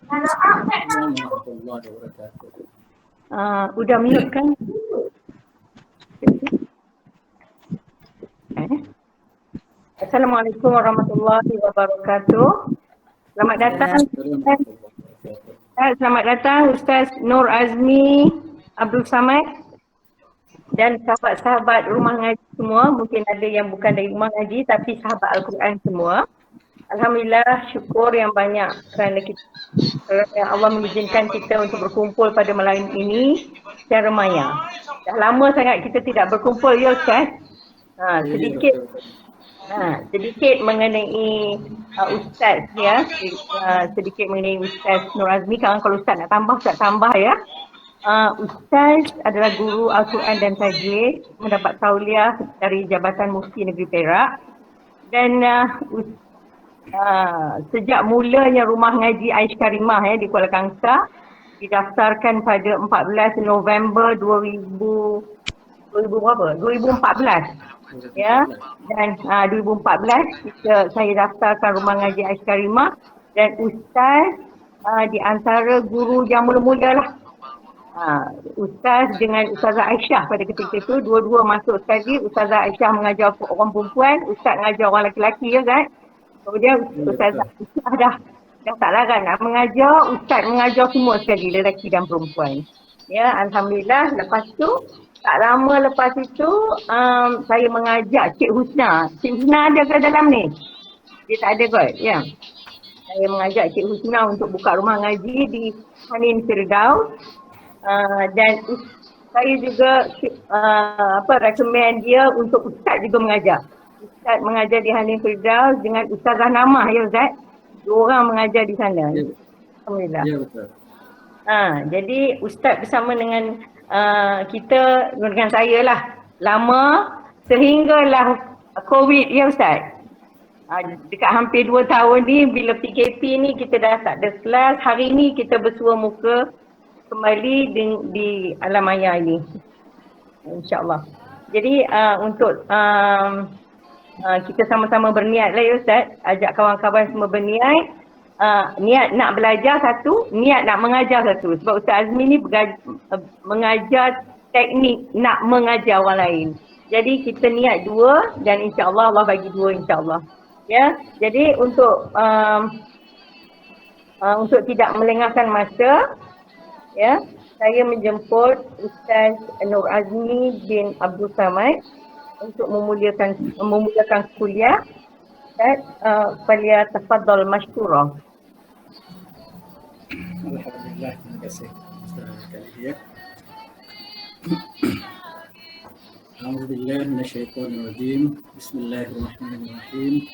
warahmatullahi wabarakatuh. Udah mute kan? Assalamualaikum warahmatullahi wabarakatuh. Selamat datang. Selamat datang Ustaz Nur Azmi Abdul Samad dan sahabat-sahabat rumah ngaji semua. Mungkin ada yang bukan dari rumah ngaji tapi sahabat Al-Quran semua. Alhamdulillah, syukur yang banyak kerana Allah mengizinkan kita untuk berkumpul pada malam ini secara maya. Dah lama sangat kita tidak berkumpul ya Ustaz. Sedikit mengenai Ustaz ya, sedikit mengenai Ustaz Nur Azmi. Kalau Ustaz nak tambah, Ustaz tambah ya. Ustaz adalah guru Al-Quran dan Tajwid, mendapat tauliah dari Jabatan Mufti Negeri Perak dan sejak mulanya rumah ngaji Aish Karimah ya di Kuala Kangsar didaftarkan pada 14 November 2014 ya, dan 2014 saya daftarkan rumah ngaji Aish Karimah dan Ustaz di antara guru yang mula-mula lah. Ustaz dengan Ustazah Aisyah pada ketika itu, dua-dua masuk sekali. Ustazah Aisyah mengajar orang perempuan, Ustaz mengajar orang lelaki ya kan. Kemudian Ustazah Aisyah dah tak larang nak mengajar, Ustaz mengajar semua sekali, lelaki dan perempuan. Ya, Alhamdulillah. Lepas tu, tak lama lepas itu, saya mengajak Cik Husna. Cik Husna ada ke dalam ni? Dia tak ada kot, ya. Saya mengajak Cik Husna untuk buka rumah ngaji di Hanin Firdaus. Dan saya juga recommend dia untuk Ustaz juga mengajar. Ustaz mengajar di Hanin Firdaus dengan Ustazah Namah ya Ustaz. Dua orang mengajar di sana. Alhamdulillah. Ya betul. Jadi Ustaz bersama dengan kita, dengan saya lah, lama sehinggalah COVID ya Ustaz. Dekat hampir 2 tahun ni, bila PKP ni kita dah tak ada kelas. Hari ni kita bersua muka kembali di alam maya ini, insyaAllah. Jadi untuk kita sama-sama berniat lah ya Ustaz, ajak kawan-kawan semua berniat, niat nak belajar satu, niat nak mengajar satu. Sebab Ustaz Azmi ni mengajar teknik nak mengajar orang lain. Jadi kita niat dua dan insyaAllah Allah bagi dua insyaAllah. Ya, jadi untuk tidak melengahkan masa, ya, saya menjemput Ustaz Nur Azmi bin Abdul Samad untuk memulakan kuliah. Ustaz, falyatafaddal mashkura. Alhamdulillah, terima kasih sekali ya. A'udzubillahi minasyaitonir rajim. Bismillahirrahmanirrahim.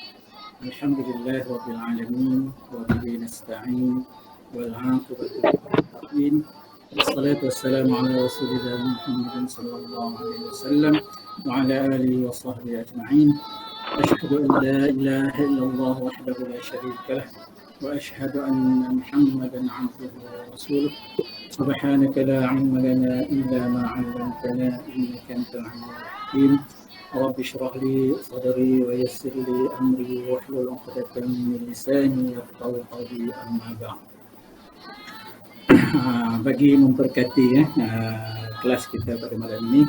Alhamdulillah rabbil alamin wa bihi nasta'in wal 'aqibatu lil muttaqin. Wassalatu wassalamu ala rasulillah Muhammadin sallallahu alaihi wasallam wa ala alihi wa sahbihi ajma'in. Asyhadu an la ilaha illallah wahdahu la syarika lah wa asyhadu anna Muhammadan 'abduhu wa rasuluh. Subhanaka la 'ilma lana illa ma 'allamtana innaka antal 'alimul hakim. Rabbi shrah li sadri wa yassir li amri wahlul 'uqdatam min lisani yafqahu qawli, amma ba'd. Bagi memberkati kelas kita pada malam ini,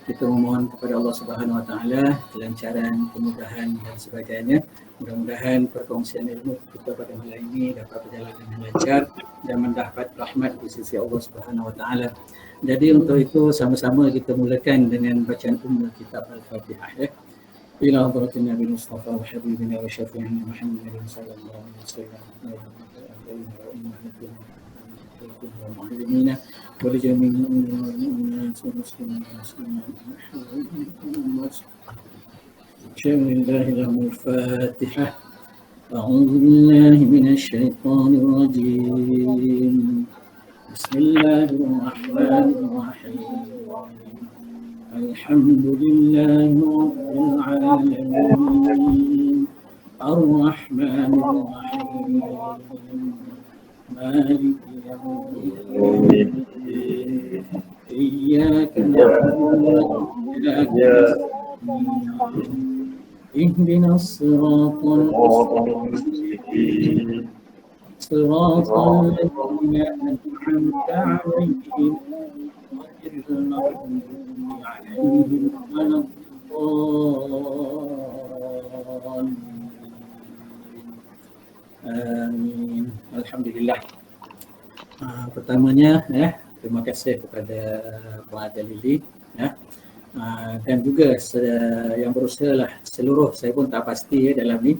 kita memohon kepada Allah Subhanahu Wa Taala kelancaran, kemudahan dan sebagainya. Mudah-mudahan perkongsian ilmu kita pada malam ini dapat berjalan dengan lancar dan mendapat rahmat di sisi Allah Subhanahu Wa Taala. Jadi untuk itu sama-sama kita mulakan dengan bacaan ummul kitab Al-Fatihah ya. Ila hadratin Nabi Mustafa wa habibina wa syafi'ina Muhammadin sallallahu alaihi wasallam. ومعلمينا ولجميع المؤمنين والمسلمين والمسلمات. بسم الله الفاتحة. أعوذ بالله من الشيطان الرجيم. بسم الله الرحمن الرحيم. الحمد لله رب العالمين الرحمن الرحيم مالك يوم الدين إياك نعبد وإياك نستعين اهدنا الصراط المستقيم صراط الذين أنعمت عليهم غير المغضوب عليهم ولا الضالين. Amin. Alhamdulillah. Pertamanya terima kasih kepada Puan Aida Lily dan juga yang berusaha lah seluruh, saya pun tak pasti dalam ni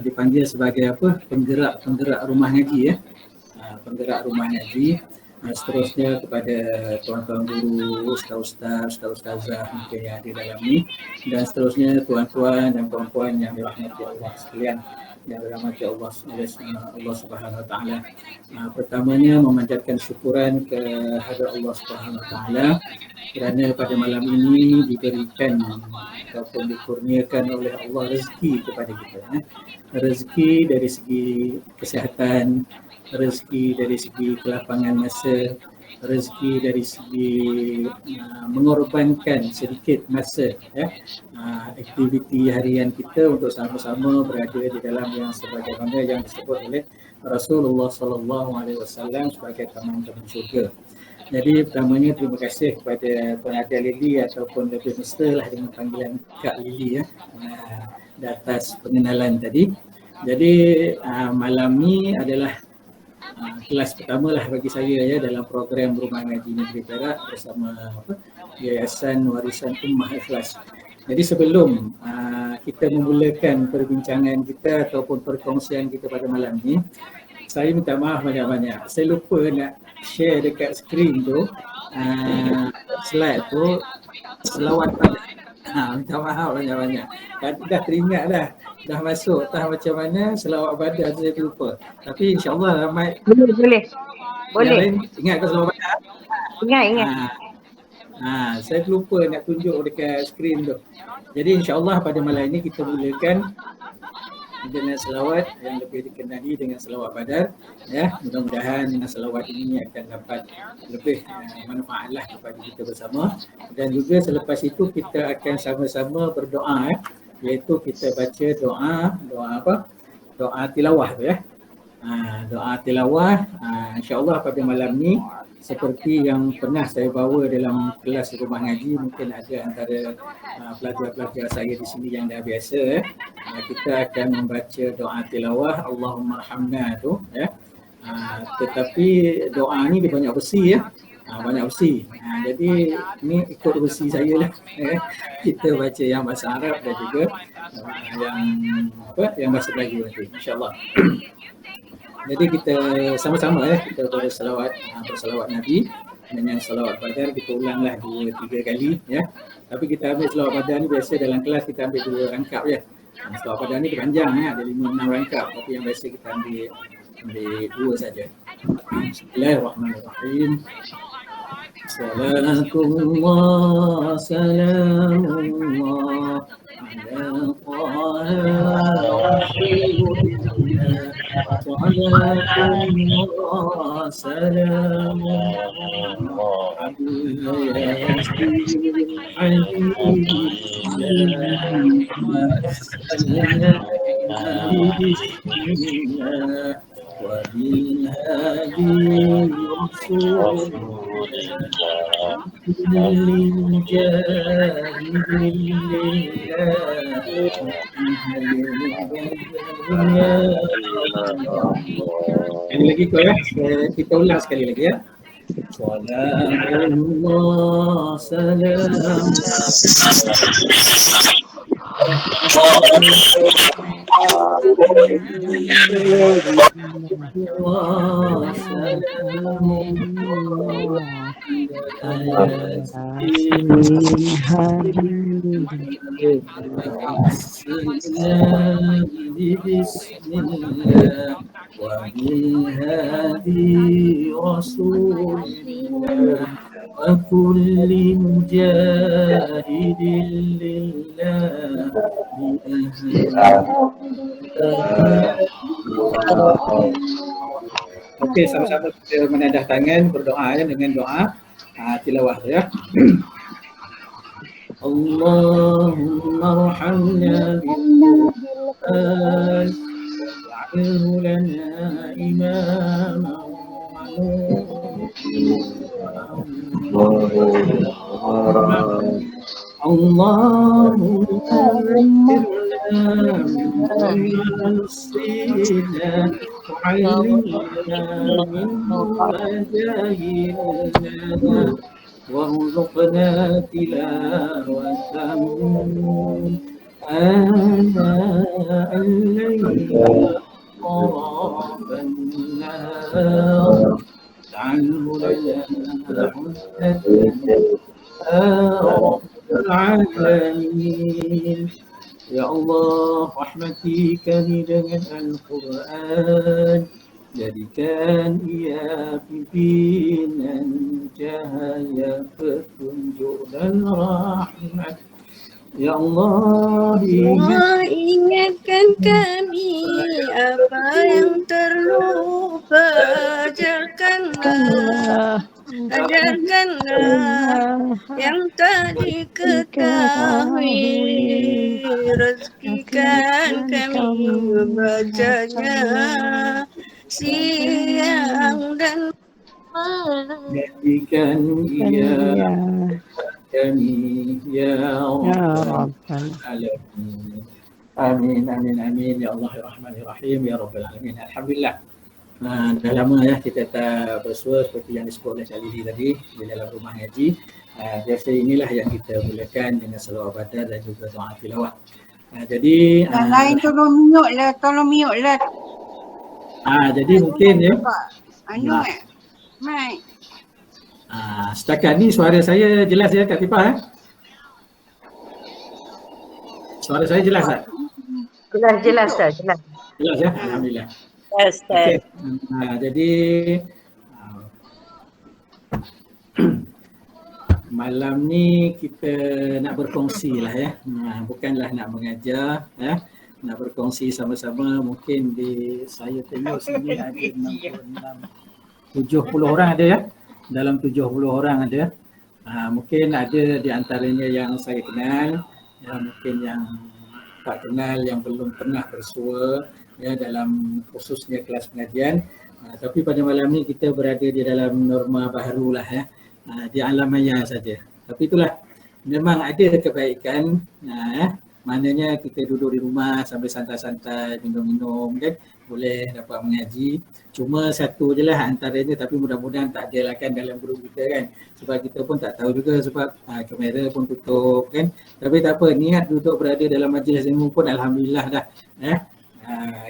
dipanggil sebagai apa, penggerak rumah ngaji penggerak rumah ngaji. Seterusnya kepada tuan-tuan guru, ustaz-ustazah mungkin yang ada dalam ni, dan seterusnya tuan-tuan dan puan-puan yang dirahmati Allah sekalian, yang dirahmati Allah Subhanahu Wa Taala. Pertamanya memanjatkan syukuran kehadrat Allah Subhanahu Wa Taala kerana pada malam ini diberikan ataupun dikurniakan oleh Allah rezeki kepada kita. Rezeki dari segi kesihatan, rezeki dari segi kelapangan masa, rezeki dari segi mengorbankan sedikit masa aktiviti harian kita untuk sama-sama berada di dalam yang sebagaimana yang disebut oleh Rasulullah SAW sebagai taman-taman syurga. Jadi pertamanya terima kasih kepada Puan Aida Lily ataupun lebih mestilah dengan panggilan Kak Lily di atas pengenalan tadi. Jadi malam ni adalah kelas pertama lah bagi saya dalam program Rumah Ngaji Negeri Perak bersama Yayasan Warisan Ummah Ikhlas. Jadi sebelum kita memulakan perbincangan kita ataupun perkongsian kita pada malam ni, saya minta maaf banyak-banyak. Saya lupa nak share dekat skrin tu slide tu selawat pada minta maaf banyak-banyak. Dah teringat dah masuk tah macam mana selawat badar tu saya lupa. Tapi insya-Allah ramai boleh. Ingat ke selawat badar? Ingat. Saya lupa nak tunjuk dekat skrin tu. Jadi insya-Allah pada malam ini kita mulakan dengan selawat yang lebih dikenali dengan selawat badar. Mudah-mudahan dengan selawat ini akan dapat lebih manfaatlah kepada kita bersama. Dan juga selepas itu kita akan sama-sama berdoa iaitu kita baca doa tilawah tu doa tilawah. InsyaAllah pada malam ni seperti yang pernah saya bawa dalam kelas rumah ngaji, mungkin ada antara pelajar-pelajar saya di sini yang dah biasa kita akan membaca doa tilawah Allahumma arhamna tu tetapi doa ni dia banyak versi banyak versi. Jadi ni ikut versi saya lah kita baca yang bahasa Arab dan juga yang bahasa Melayu nanti insya-Allah. Jadi kita sama-sama kita berselawat Nabi dengan selawat badar. Kita ulanglah 2-3 kali Tapi kita ambil selawat badar ni biasa dalam kelas kita ambil 2 rangkap selawat badar ni panjang ada 5-6 rangkap, tapi yang biasa kita ambil 2 saja. Bismillahirrahmanirrahim. Salatullah salamullah ala Rasulillah. Salatullah salamullah ala Bismillah وبالهادي رسول كل مجاهد لله. Sekali lagi kita ulang sekali lagi Salamullah salam Bismillah wa bilhadi Rasulillah wa kulli mujahidin lillah. Okey, sama-sama kita menadah tangan berdoa dengan doa tilawah Allahumma arhamna bil-Qur'an لنا إماما اللهم ذكرنا مما نسينا وعلمنا مما جهلنا وارزقنا تلاوته آناء الليل وأطراف النهار اجعله لنا حجة رب العالمين. Ya Allah, rahmati kami dengan Al-Quran, jadikan ia pimpinan cahaya petunjuk dan rahmat. Ya Allah, ingatkan kami apa yang terlupa, ajarkanlah yang tak diketahui, rezekikan kami membacanya siang dan malam. jadikan ia kami ya Rabbal Alamin. Amin, amin, amin. Ya Allah, ya Rahman, ya Rahim, ya Rabbal Alamin. Alhamdulillah. Dah lama ya kita tak bersua seperti yang disebut oleh Cik Lili tadi di dalam rumah ngaji. Biasa inilah yang kita mulakan dengan salawat badar dan juga doa tilawah. Jadi yang lain tolong mute lah. Jadi mungkin ya. Mic. Setakat ni suara saya jelas ya Kak Tipah? Suara saya jelas tak? Jelas. Jelas ya? Alhamdulillah. Yes. Okay. Jadi malam ni kita nak berkongsi lah ya. Bukanlah nak mengajar ya. Nak berkongsi sama-sama. Mungkin saya tengok sini ada 70 orang ada ya. Dalam 70 orang ada. Mungkin ada di antaranya yang saya kenal, mungkin yang tak kenal, yang belum pernah bersua ya dalam khususnya kelas pengajian. Tapi pada malam ni kita berada di dalam norma baru lah ya, di alam maya saja. Tapi itulah, memang ada kebaikan, maknanya kita duduk di rumah sambil santai-santai, minum-minum kan, boleh dapat mengaji. Cuma satu je lah antaranya, tapi mudah-mudahan tak ada lah kan dalam grup kita kan. Sebab kita pun tak tahu juga sebab kamera pun tutup kan. Tapi tak apa, niat duduk berada dalam majlis ilmu pun Alhamdulillah dah.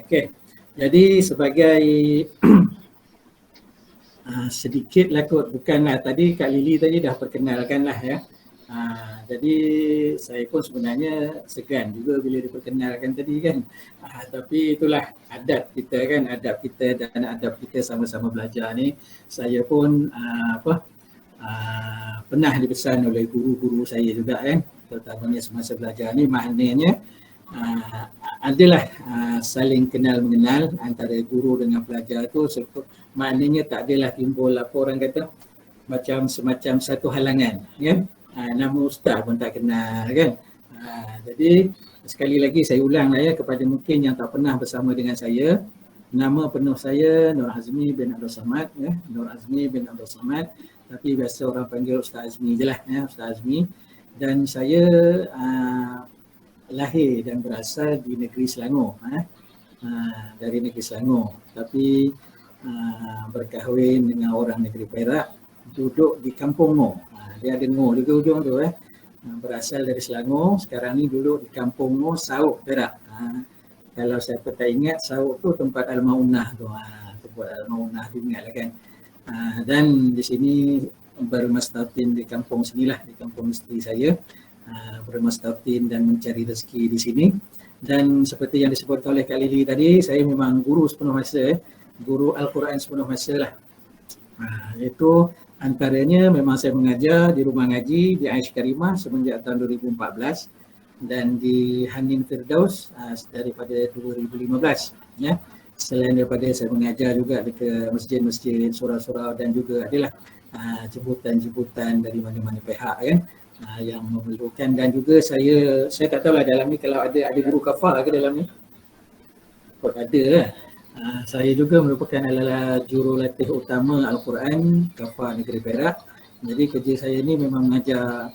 Okay. Jadi sebagai sedikit lah kot, bukanlah tadi Kak Lili tadi dah perkenalkan lah ya. Jadi saya pun sebenarnya segan juga bila diperkenalkan tadi kan. Tapi itulah adab kita kan, adab kita dan adab kita sama-sama belajar ni. Saya pun pernah dipesan oleh guru-guru saya juga kan, terutamanya semasa belajar ni, maknanya adalah saling kenal mengenal antara guru dengan pelajar tu. Maknanya tak adalah timbul apa orang kata macam semacam satu halangan kan. Nama ustaz pun tak kenal kan. Jadi sekali lagi saya ulang lah ya, kepada mungkin yang tak pernah bersama dengan saya, nama penuh saya Nur Azmi bin Abdul Samad ya, Nur Azmi bin Abdul Samad, tapi biasa orang panggil Ustaz Azmi je lah ya, Ustaz Azmi. Dan saya lahir dan berasal di negeri Selangor, dari negeri Selangor, tapi berkahwin dengan orang negeri Perak, duduk di Kampung Ngo. Dia ada Ngo di ujung tu berasal dari Selangor, sekarang ni duduk di Kampung Ngo, Sauk, Perak. Kalau siapa tak ingat, Sauk tu tempat Al-Maunah tu, tempat Al-Maunah tu ingat lah kan. Dan di sini bermastautin di kampung sinilah, di kampung isteri saya, bermastautin dan mencari rezeki di sini. Dan seperti yang disebut oleh Kak Lili tadi, saya memang guru sepenuh masa, guru Al-Quran sepenuh masa lah. Itu antaranya memang saya mengajar di rumah ngaji di Aish Karimah semenjak tahun 2014 dan di Hanin Firdaus daripada 2015 ya. Selain daripada saya mengajar juga di masjid-masjid, surau-surau, dan juga adalah jemputan-jemputan dari mana-mana pihak kan yang memerlukan. Dan juga saya tak tahu lah dalam ni kalau ada guru kafar ke dalam ni. Kot ada lah. Saya juga merupakan adalah jurulatih utama Al-Quran Kafah Negeri Perak. Jadi kerja saya ni memang mengajar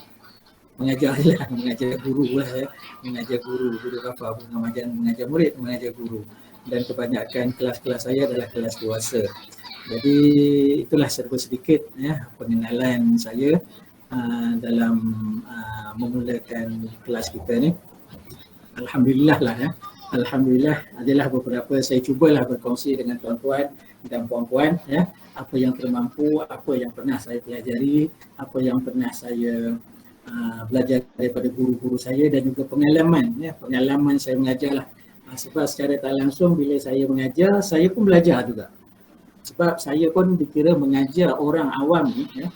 lah, mengajar guru lah ya. Mengajar guru Kafah, mengajar murid, mengajar guru. Dan kebanyakan kelas-kelas saya adalah kelas dewasa. Jadi itulah serba sedikit ya pengenalan saya dalam memulakan kelas kita ni. Alhamdulillah lah ya. Alhamdulillah adalah beberapa saya cubalah berkongsi dengan tuan-tuan dan puan-puan ya, apa yang termampu, apa yang pernah saya pelajari, apa yang pernah saya belajar daripada guru-guru saya dan juga pengalaman ya, pengalaman saya mengajar lah. Sebab secara tak langsung bila saya mengajar, saya pun belajar juga. Sebab saya pun dikira mengajar orang awam ni ya.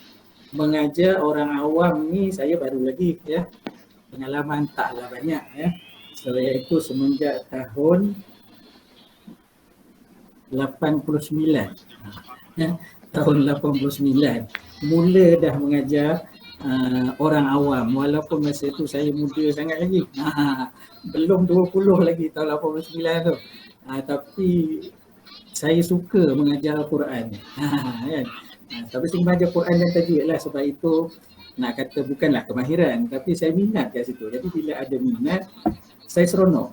Mengajar orang awam ni saya baru lagi ya. Pengalaman taklah banyak ya. Saya itu semenjak tahun 89 ya, tahun 89 mula dah mengajar orang awam, walaupun masa itu saya muda sangat lagi, belum 20 lagi tahun 89 tu, tapi saya suka mengajar Al-Quran kan? Tapi saya mengajar Quran dan tajwid lah, sebab itu nak kata bukanlah kemahiran tapi saya minat kat situ. Jadi bila ada minat saya seronok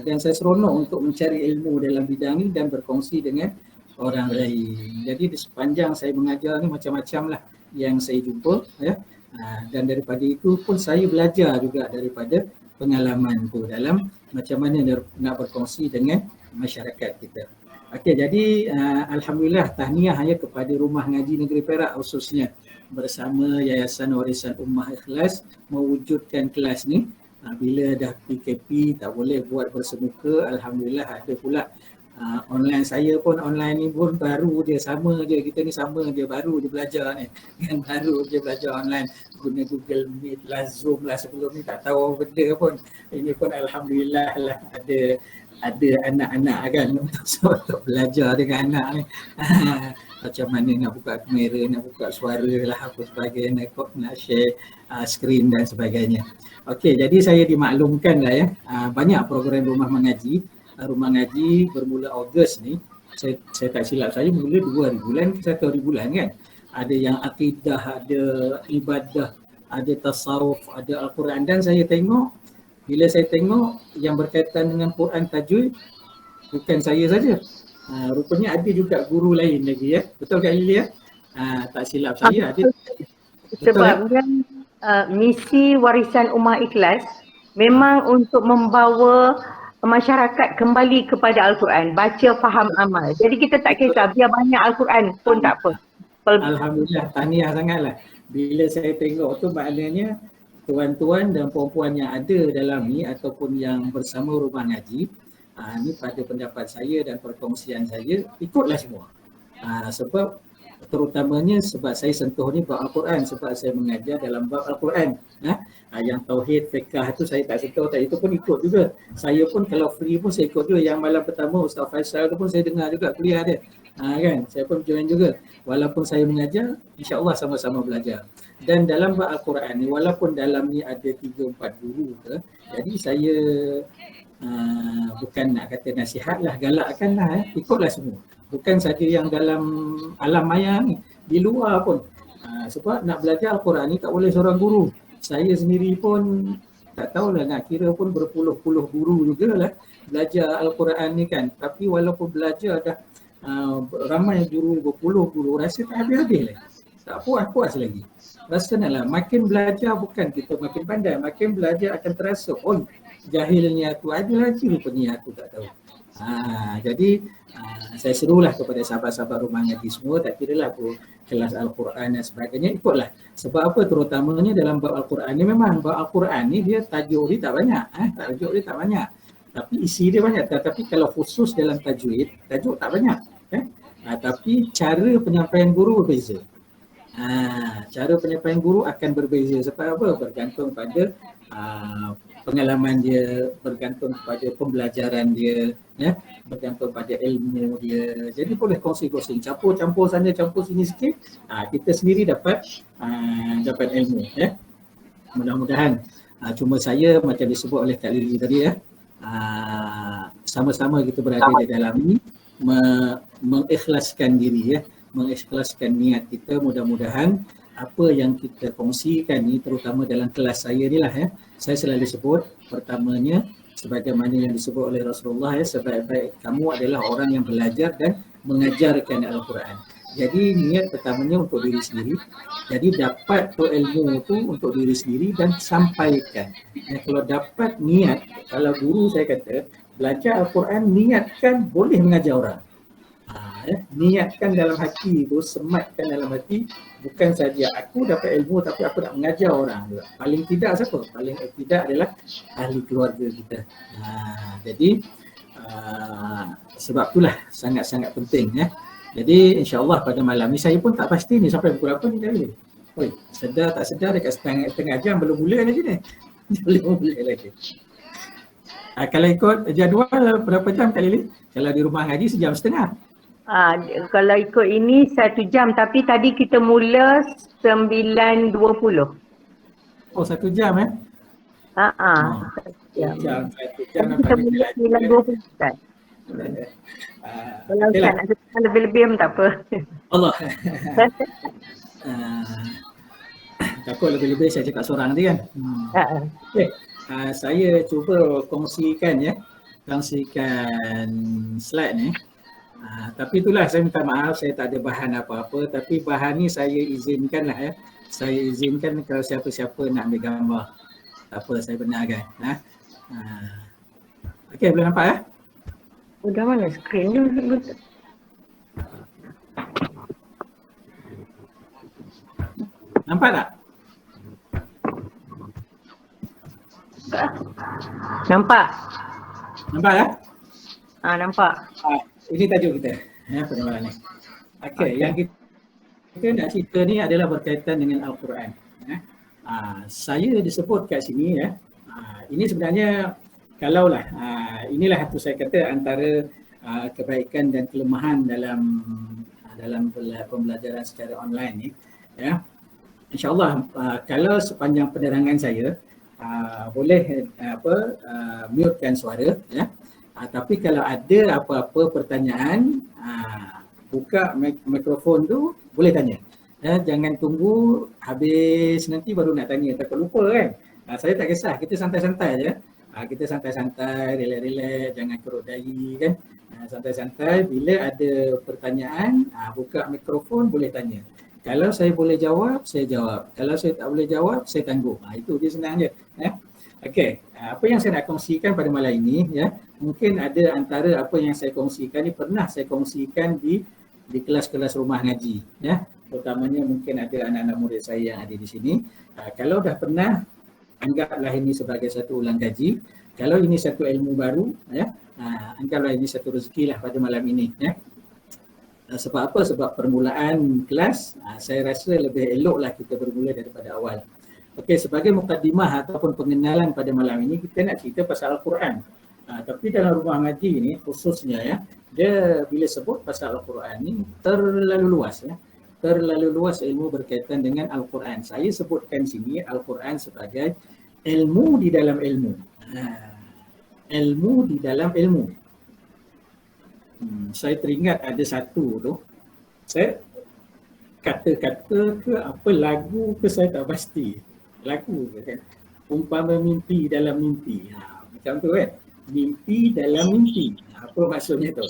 dan saya seronok untuk mencari ilmu dalam bidang ni dan berkongsi dengan orang lain. Jadi di sepanjang saya mengajar ni macam-macam lah yang saya jumpa ya. Dan daripada itu pun saya belajar juga daripada pengalaman tu dalam macam mana nak berkongsi dengan masyarakat kita. Okey, jadi alhamdulillah tahniah ya kepada Rumah Ngaji Negeri Perak khususnya bersama Yayasan Warisan Ummah Ikhlas mewujudkan kelas ni. Bila dah PKP tak boleh buat bersemuka, alhamdulillah ada pula online. Saya pun online ni pun baru je, sama je, kita ni sama je, baru je belajar ni kan, baru je belajar online guna Google Meet lah, Zoom lah, sebelum ni tak tahu benda pun. Ini pun alhamdulillah lah ada anak-anak kan untuk belajar dengan anak ni. Macam mana nak buka kamera, nak buka suara lah, apa sebagainya, nak share skrin dan sebagainya. Okey, jadi saya dimaklumkan lah ya, banyak program rumah mengaji. Rumah ngaji bermula Ogos ni, saya tak silap saya mula 2 bulan ke 1 bulan kan. Ada yang akidah, ada ibadah, ada tasawuf, ada Al-Quran. Dan saya tengok, bila saya tengok yang berkaitan dengan Quran tajwid, bukan saya saja. Rupanya ada juga guru lain lagi ya. Betul tak Lilia? Tak silap saya ada. Sebabnya misi Warisan Ummah Ikhlas memang untuk membawa masyarakat kembali kepada Al-Quran, baca, faham, amal. Jadi kita tak kisah, biar banyak Al-Quran pun tak apa. Alhamdulillah, tahniah sangatlah. Bila saya tengok tu maknanya tuan-tuan dan puan-puan yang ada dalam ni ataupun yang bersama rumah ngaji, ni pada pendapat saya dan perkongsian saya, ikutlah semua. Sebab terutamanya sebab saya sentuh ni bab Al-Quran, sebab saya mengajar dalam bab Al-Quran. Yang tauhid, fiqah tu saya tak sentuh, itu pun ikut juga. Saya pun kalau free pun saya ikut juga. Yang malam pertama Ustaz Faisal tu pun saya dengar juga kuliah dia. Kan, saya pun join juga. Walaupun saya mengajar, insya-Allah sama-sama belajar. Dan dalam bab Al-Quran ni, walaupun dalam ni ada 3-4 guru ke, jadi saya bukan nak kata nasihat lah, galakkan lah, ikutlah semua. Bukan saja yang dalam alam maya ni, di luar pun. Sebab nak belajar Al-Quran ni tak boleh seorang guru. Saya sendiri pun tak tahulah, nak kira pun berpuluh-puluh guru jugalah belajar Al-Quran ni kan. Tapi walaupun belajar dah ramai guru, berpuluh guru, rasa tak habis-habis lagi. Tak puas-puas lagi. Rasa naklah makin belajar bukan kita makin pandai, makin belajar akan terasa, oh jahilnya aku, ada lagi rupanya aku tak tahu. Jadi saya serulah kepada sahabat-sahabat rumah ngaji semua, tak kiralah aku kelas Al-Quran dan sebagainya, ikutlah. Sebab apa? Terutamanya dalam bab Al-Quran ni, memang bab Al-Quran ni dia tajuk dia tak banyak, tajuk dia tak banyak. Tapi isi dia banyak. Tapi kalau khusus dalam tajwid, tajuk tak banyak. Tapi cara penyampaian guru berbeza. Cara penyampaian guru akan berbeza. Sebab apa? Bergantung pada pengalaman dia, bergantung pada pembelajaran dia, ya, bergantung pada ilmu dia. Jadi boleh kongsi-kongsi, campur-campur sana, campur sini sikit, kita sendiri dapat ilmu, ya. Mudah-mudahan. Cuma saya macam disebut oleh Kak Lili tadi ya, sama-sama kita berada di dalam ni, mengikhlaskan diri ya, mengikhlaskan niat kita. Mudah-mudahan apa yang kita kongsikan ni, terutama dalam kelas saya ni lah ya, saya selalu sebut pertamanya sebagaimana yang disebut oleh Rasulullah ya, sebaik-baik kamu adalah orang yang belajar dan mengajarkan Al-Quran. Jadi niat pertamanya untuk diri sendiri. Jadi dapat tu ilmu tu untuk diri sendiri dan sampaikan. Kalau dapat niat, kalau guru saya kata belajar Al-Quran, niatkan boleh mengajar orang. Niatkan dalam hati tu, sematkan dalam hati, bukan saja aku dapat ilmu tapi aku nak mengajar orang juga. Paling tidak siapa? Paling tidak adalah ahli keluarga kita. Jadi sebab itulah sangat-sangat penting ya. Jadi insya-Allah pada malam ni saya pun tak pasti ni sampai pukul berapa ni tadi. Oi, sedar tak sedar dekat setengah jam belum mula lagi ni. Belum mula lagi. Kalau ikut jadual berapa jam Kak Lily? Kalau di rumah ngaji sejam setengah. Kalau ikut ini 1 jam, tapi tadi kita mula 9.20. Oh 1 jam eh? Jam. 1 jam Kita mula 9.20 Ustaz. Kalau Ustaz nak setengah lebih-lebih pun tak apa. Allah. Takut lebih-lebih saya cakap seorang nanti kan. Okay. Saya cuba kongsikan slide ni. Tapi itulah saya minta maaf, saya tak ada bahan apa-apa, tapi bahan ni saya izinkan lah ya. Saya izinkan kalau siapa-siapa nak ambil gambar. Tak apa, saya benarkan. Okey, boleh nampak ya? Udah mana skrin ni? Nampak tak? Nampak? Nampak ya? Nampak. Ini tajuk kita ya pada malam ni. Okey, yang kita nak cerita ni adalah berkaitan dengan Al-Quran. Saya disebut kat sini ya. Ini sebenarnya kalaulah inilah tu saya kata antara kebaikan dan kelemahan dalam pembelajaran secara online ni ya. InsyaAllah kalau sepanjang penerangan saya boleh mutekan suara ya. Tapi kalau ada apa-apa pertanyaan, buka mikrofon tu boleh tanya. Jangan tunggu habis nanti baru nak tanya, takut lupa kan. Saya tak kisah, kita santai-santai je. Kita santai-santai, relax-relax, jangan kerut dahi kan. Santai-santai, bila ada pertanyaan, buka mikrofon boleh tanya. Kalau saya boleh jawab, saya jawab. Kalau saya tak boleh jawab, saya tangguh. Itu dia senang je. Okey, apa yang saya nak kongsikan pada malam ini ya, mungkin ada antara apa yang saya kongsikan ni pernah saya kongsikan di kelas-kelas rumah ngaji ya. Terutamanya mungkin ada anak-anak murid saya yang ada di sini. Kalau dah pernah, anggaplah ini sebagai satu ulang kaji. Kalau ini satu ilmu baru ya, anggaplah ini satu rezeki lah pada malam ini ya. Sebab apa? Sebab permulaan kelas saya rasa lebih eloklah kita bermula daripada awal. Okey, sebagai mukadimah ataupun pengenalan pada malam ini kita nak cerita pasal Al-Quran. Tapi dalam rumah ngaji ni khususnya ya, dia bila sebut pasal Al-Quran ni terlalu luas ya. Terlalu luas ilmu berkaitan dengan Al-Quran. Saya sebutkan sini Al-Quran sebagai ilmu di dalam ilmu. Ilmu di dalam ilmu. Saya teringat ada satu tu. Saya kata-kata ke apa lagu ke saya tak pasti. Lagu ke kan. Umpama mimpi dalam mimpi. Macam tu kan. Mimpi dalam mimpi. Apa maksudnya tu?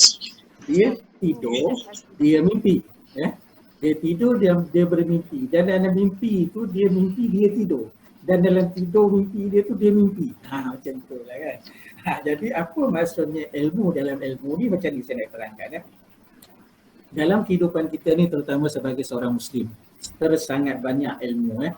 Dia tidur, dia mimpi. Ya. Dia tidur, dia bermimpi. Dan dalam mimpi itu dia mimpi, dia tidur. Dan dalam tidur mimpi dia tu dia mimpi. Macam tu lah kan. Jadi apa maksudnya ilmu dalam ilmu ni macam ni saya nak terangkan ya. Dalam kehidupan kita ni terutama sebagai seorang Muslim, sangat banyak ilmu ya.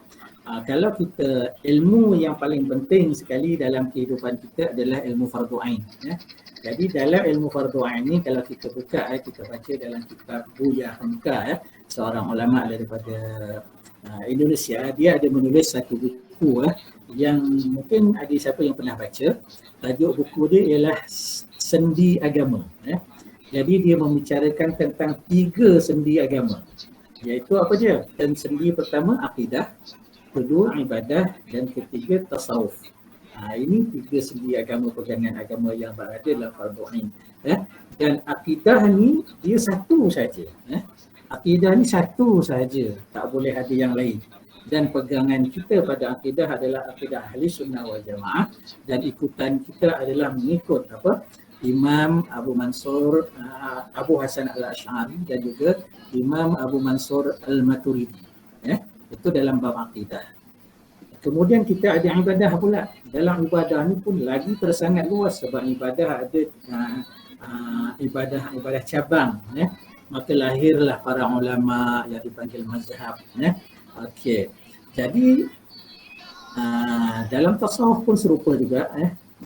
Kalau kita ilmu yang paling penting sekali dalam kehidupan kita adalah ilmu fardu ain ya. Jadi dalam ilmu fardu ain ni kalau kita buka kita baca dalam kitab Buya Hamka ya, seorang ulama daripada Indonesia, dia ada menulis satu buku yang mungkin ada siapa yang pernah baca. Tajuk buku dia ialah Sendi Agama ya. Jadi dia membicarakan tentang 3 sendi agama. Iaitu apa dia? Dan sendi pertama akidah, kedua ibadah dan ketiga tasawuf. Ini tiga sendi agama, pegangan agama yang berada dalam fardu ain. Dan akidah ni dia satu saja. Akidah ni satu saja, tak boleh ada yang lain. Dan pegangan kita pada akidah adalah akidah ahli sunnah wal jamaah, dan ikutan kita adalah mengikut Imam Abu Mansur Abu Hasan al-Ash'ari dan juga Imam Abu Mansur al-Maturidi. Itu dalam bab akidah. Kemudian kita ada ibadah pula. Dalam ibadah ni pun lagi tersangat luas, sebab ibadah ada ibadah cabang. Maka lahirlah para ulama yang dipanggil mazhab. Okey. Jadi dalam tasawuf pun serupa juga,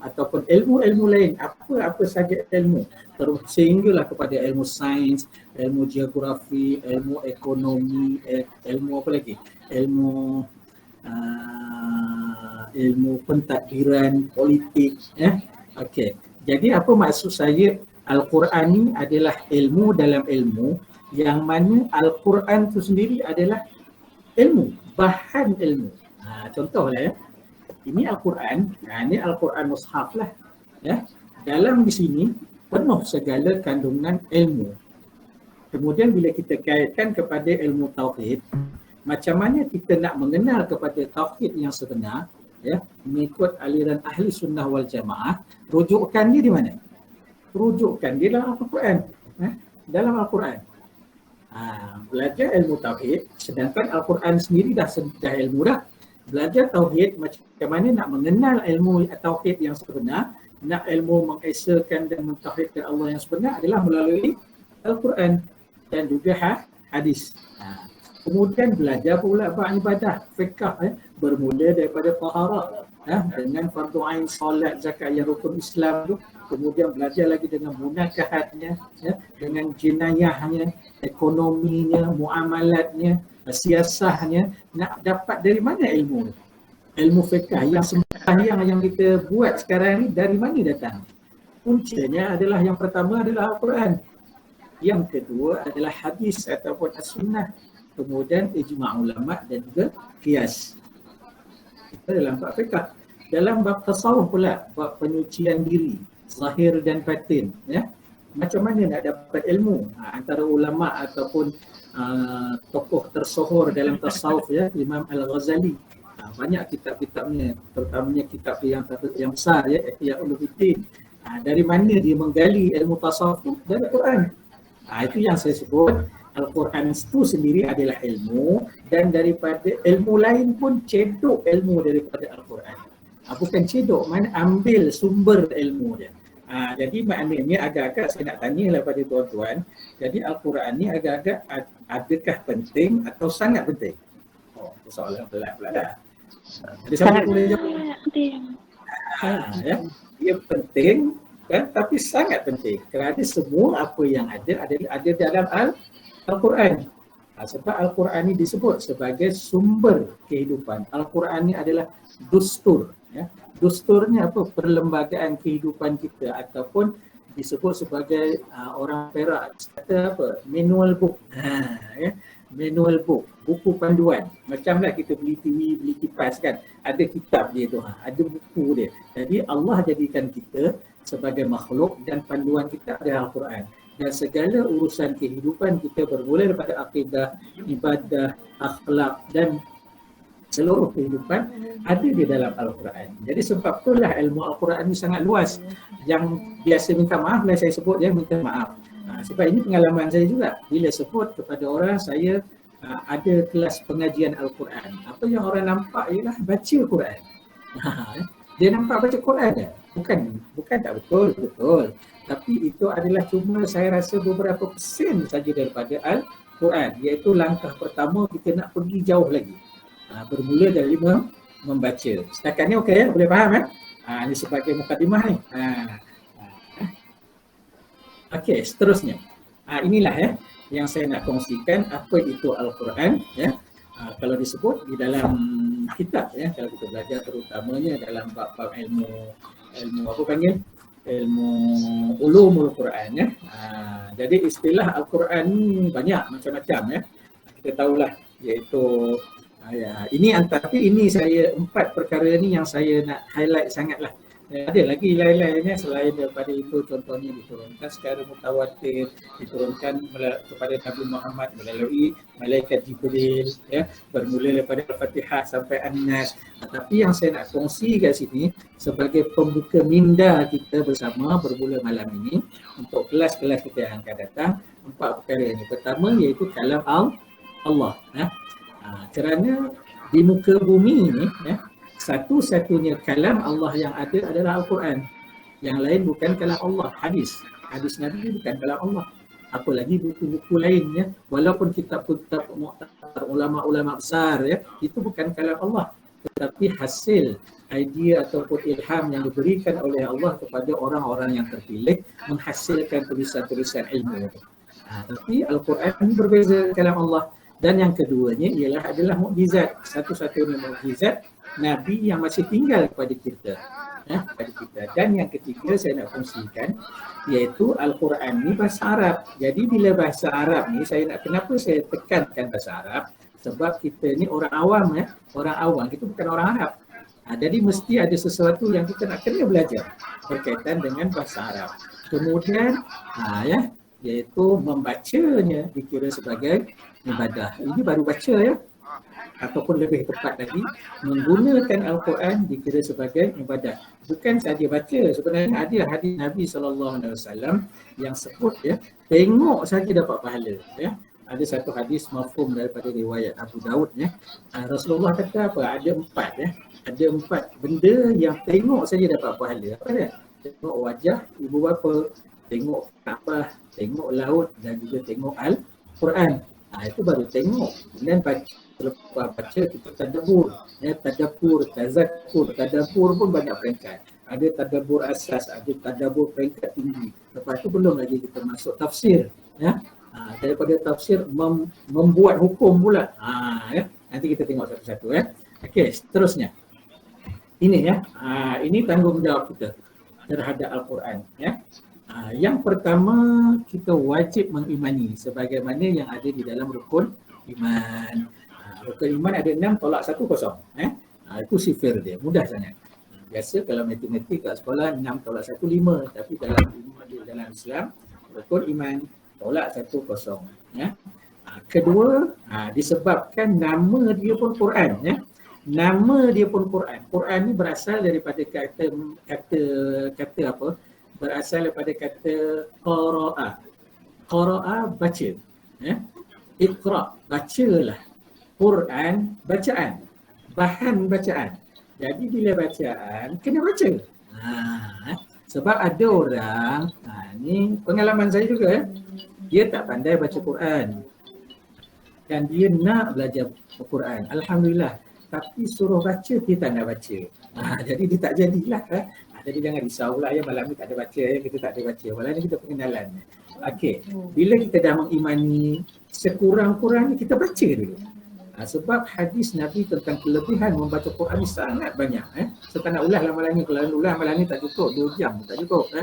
ataupun ilmu-ilmu lain, apa saja ilmu, terus sehinggalah kepada ilmu sains, ilmu geografi, ilmu ekonomi, ilmu apa lagi? Ilmu pentadbiran, politik. Okey. Jadi apa maksud saya? Al-Quran ni adalah ilmu dalam ilmu, yang mana Al-Quran tu sendiri adalah ilmu, bahan ilmu. Contohlah ini Al-Quran, ini Al-Quran mushaf lah. Dalam di sini penuh segala kandungan ilmu. Kemudian bila kita kaitkan kepada ilmu tauhid, macam mana kita nak mengenal kepada tauhid yang sebenar, mengikut aliran ahli sunnah wal jamaah, rujukan dia di mana? Rujukan dia dalam Al-Quran. Dalam Al-Quran. Belajar ilmu tauhid, sedangkan Al-Quran sendiri dah ilmu dah. Belajar tauhid, macam mana nak mengenal ilmu tauhid yang sebenar, nak ilmu mengesakan dan mentauhidkan Allah yang sebenar adalah melalui Al-Quran dan juga hadis. Kemudian belajar pula bab ibadah, fiqh, bermula daripada taharah, dengan fardu ain, solat, zakat yang rukun Islam tu. Kemudian belajar lagi dengan munakahatnya, dengan jenayahnya, ekonominya, muamalatnya, siasahnya. Nak dapat dari mana ilmu? Ilmu fiqh yang sembahyang yang kita buat sekarang ni dari mana datang? Kuncinya adalah, yang pertama adalah Al-Quran. Yang kedua adalah hadis ataupun as-sunnah. Kemudian ijma' ulama' dan juga qiyas. Itu dalam bab fiqh. Dalam bab tasawuf pula, bab penyucian diri, zahir dan batin. Macam mana nak dapat ilmu? Antara ulama' ataupun tokoh tersohor dalam tasawuf, Imam Al-Ghazali. Banyak kitab-kitabnya, terutamanya kitab yang besar, Ihya Ulumuddin. Dari mana dia menggali ilmu tasawuf tu? Dari Quran. Itu yang saya sebut, Al-Quran itu sendiri adalah ilmu, dan daripada ilmu lain pun cedok ilmu daripada Al-Quran. Bukan cedok, mana ambil sumber ilmu dia. Jadi maknanya agak-agak saya nak tanyalah pada tuan-tuan, jadi Al-Quran ni agak-agak adakah penting atau sangat penting? Soalan pelat pula dah. Jadi siapa boleh jawab? Dia penting kan, tapi sangat penting kerana semua apa yang ada dalam Al-Quran. Sebab Al-Quran ni disebut sebagai sumber kehidupan. Al-Quran ni adalah dustur. Dusturnya apa? Perlembagaan kehidupan kita, ataupun disebut sebagai orang Perak kata apa? Manual book. Manual book, buku panduan. Macamlah kita beli TV, beli kipas kan, ada kitab dia tu, ada buku dia. Jadi Allah jadikan kita sebagai makhluk dan panduan kita adalah Al-Quran. Dan segala urusan kehidupan kita bermula daripada akidah, ibadah, akhlak dan seluruh kehidupan ada di dalam Al-Quran. Jadi sebab itulah ilmu Al-Quran ini sangat luas. Yang biasa minta maaf lah saya sebut, minta maaf. Sebab ini pengalaman saya juga. Bila sebut kepada orang, saya ada kelas pengajian Al-Quran. Apa yang orang nampak ialah baca Quran. Dia nampak baca Quran je. Bukan tak betul. Tapi itu adalah cuma saya rasa beberapa persen saja daripada Al-Quran. Iaitu langkah pertama kita nak pergi jauh lagi. Bermula dari membaca. Setakat ni okey, boleh faham ini sebagai mukadimah ni. Okey, seterusnya. Inilah yang saya nak kongsikan apa itu Al-Quran. Kalau disebut di dalam kitab, kalau kita belajar terutamanya dalam bab-bab ilmu apa panggil? Ilmu ulumul Quran. Jadi istilah Al-Quran ni banyak macam-macam. Kita tahulah, iaitu Ya, tapi ini saya 4 perkara ni yang saya nak highlight sangatlah. Ada lagi lain-lainnya selain daripada itu, contohnya diturunkan secara mutawatir, diturunkan kepada Nabi Muhammad melalui malaikat Jibril, ya, bermula daripada Al-Fatihah sampai An-Nas. Tapi yang saya nak kongsi kat sini sebagai pembuka minda kita bersama bermula malam ini untuk kelas-kelas kita yang akan datang, 4 perkara ini. Pertama iaitu kalam Allah, ya. Kerana di muka bumi ini, ya, satu-satunya kalam Allah yang ada adalah Al-Quran. Yang lain bukan kalam Allah, hadis. Hadis Nabi bukan kalam Allah. Apalagi buku-buku lainnya, walaupun kitab-kitab mu'tabar ulama-ulama besar, ya, itu bukan kalam Allah. Tetapi hasil idea ataupun ilham yang diberikan oleh Allah kepada orang-orang yang terpilih menghasilkan tulisan-tulisan ilmu. Tapi Al-Quran ini berbeza kalam Allah. Dan yang keduanya adalah mukjizat. Satu-satunya mukjizat Nabi yang masih tinggal kepada kita. Dan yang ketiga saya nak kongsikan iaitu Al-Quran ni bahasa Arab. Jadi bila bahasa Arab ni kenapa saya tekankan bahasa Arab? Sebab kita ni orang awam, orang awam, kita bukan orang Arab. Jadi mesti ada sesuatu yang kita nak kena belajar berkaitan dengan bahasa Arab. Kemudian iaitu membacanya dikira sebagai ibadah. Ini baru baca, ya. Ataupun lebih tepat lagi, menggunakan Al-Quran dikira sebagai ibadah. Bukan saja baca, sebenarnya ada hadis Nabi SAW yang sebut, ya, tengok saja dapat pahala, ya. Ada satu hadis mafhum daripada riwayat Abu Daud, ya. Rasulullah kata apa? Ada 4, ya. Ada 4 benda yang tengok saja dapat pahala. Apa dia? Tengok wajah ibu bapa, tengok Kaabah, tengok laut dan juga tengok Al-Quran. Itu baru tengok. Kemudian selepas baca kita tadabbur, ya, tadabbur pun banyak peringkat. Ada tadabbur asas, ada tadabbur peringkat tinggi. Lepas tu belum lagi kita masuk tafsir, ya. Daripada tafsir membuat hukum pula. Ya. Nanti kita tengok satu-satu, ya. Okey, seterusnya. Ini, ya. Ini tanggungjawab kita terhadap Al-Quran, ya. Yang pertama, kita wajib mengimani sebagaimana yang ada di dalam rukun iman. Rukun iman ada 6 tolak 1 kosong. Itu sifir dia, mudah sangat. Biasa kalau matematik kat sekolah 6 tolak 1 5, tapi dalam Islam rukun iman tolak 1 kosong. Ya. Kedua, disebabkan nama dia pun Quran, ya. Nama dia pun Quran. Quran ni berasal daripada kata apa? Berasal daripada kata qara'a. Qara'a baca, ya. Iqra, bacalah. Quran bacaan, bahan bacaan. Jadi bila bacaan kena baca. Sebab ada orang, ni pengalaman saya juga, ya. Dia tak pandai baca Quran dan dia nak belajar Quran. Alhamdulillah. Tapi suruh baca dia tak nak baca. Jadi dia tak jadilah. Jadi jangan risaulah, ya, malam ni tak ada baca, ya, kita tak ada baca. Malam ni kita pengenalan. Okey, bila kita dah mengimani, sekurang-kurangnya kita baca dulu. Sebab hadis Nabi tentang kelebihan membaca Quran ni sangat banyak. Saya tak nak ulas lah malam ni. Kalau ulas malam ni tak cukup, 2 jam tak cukup.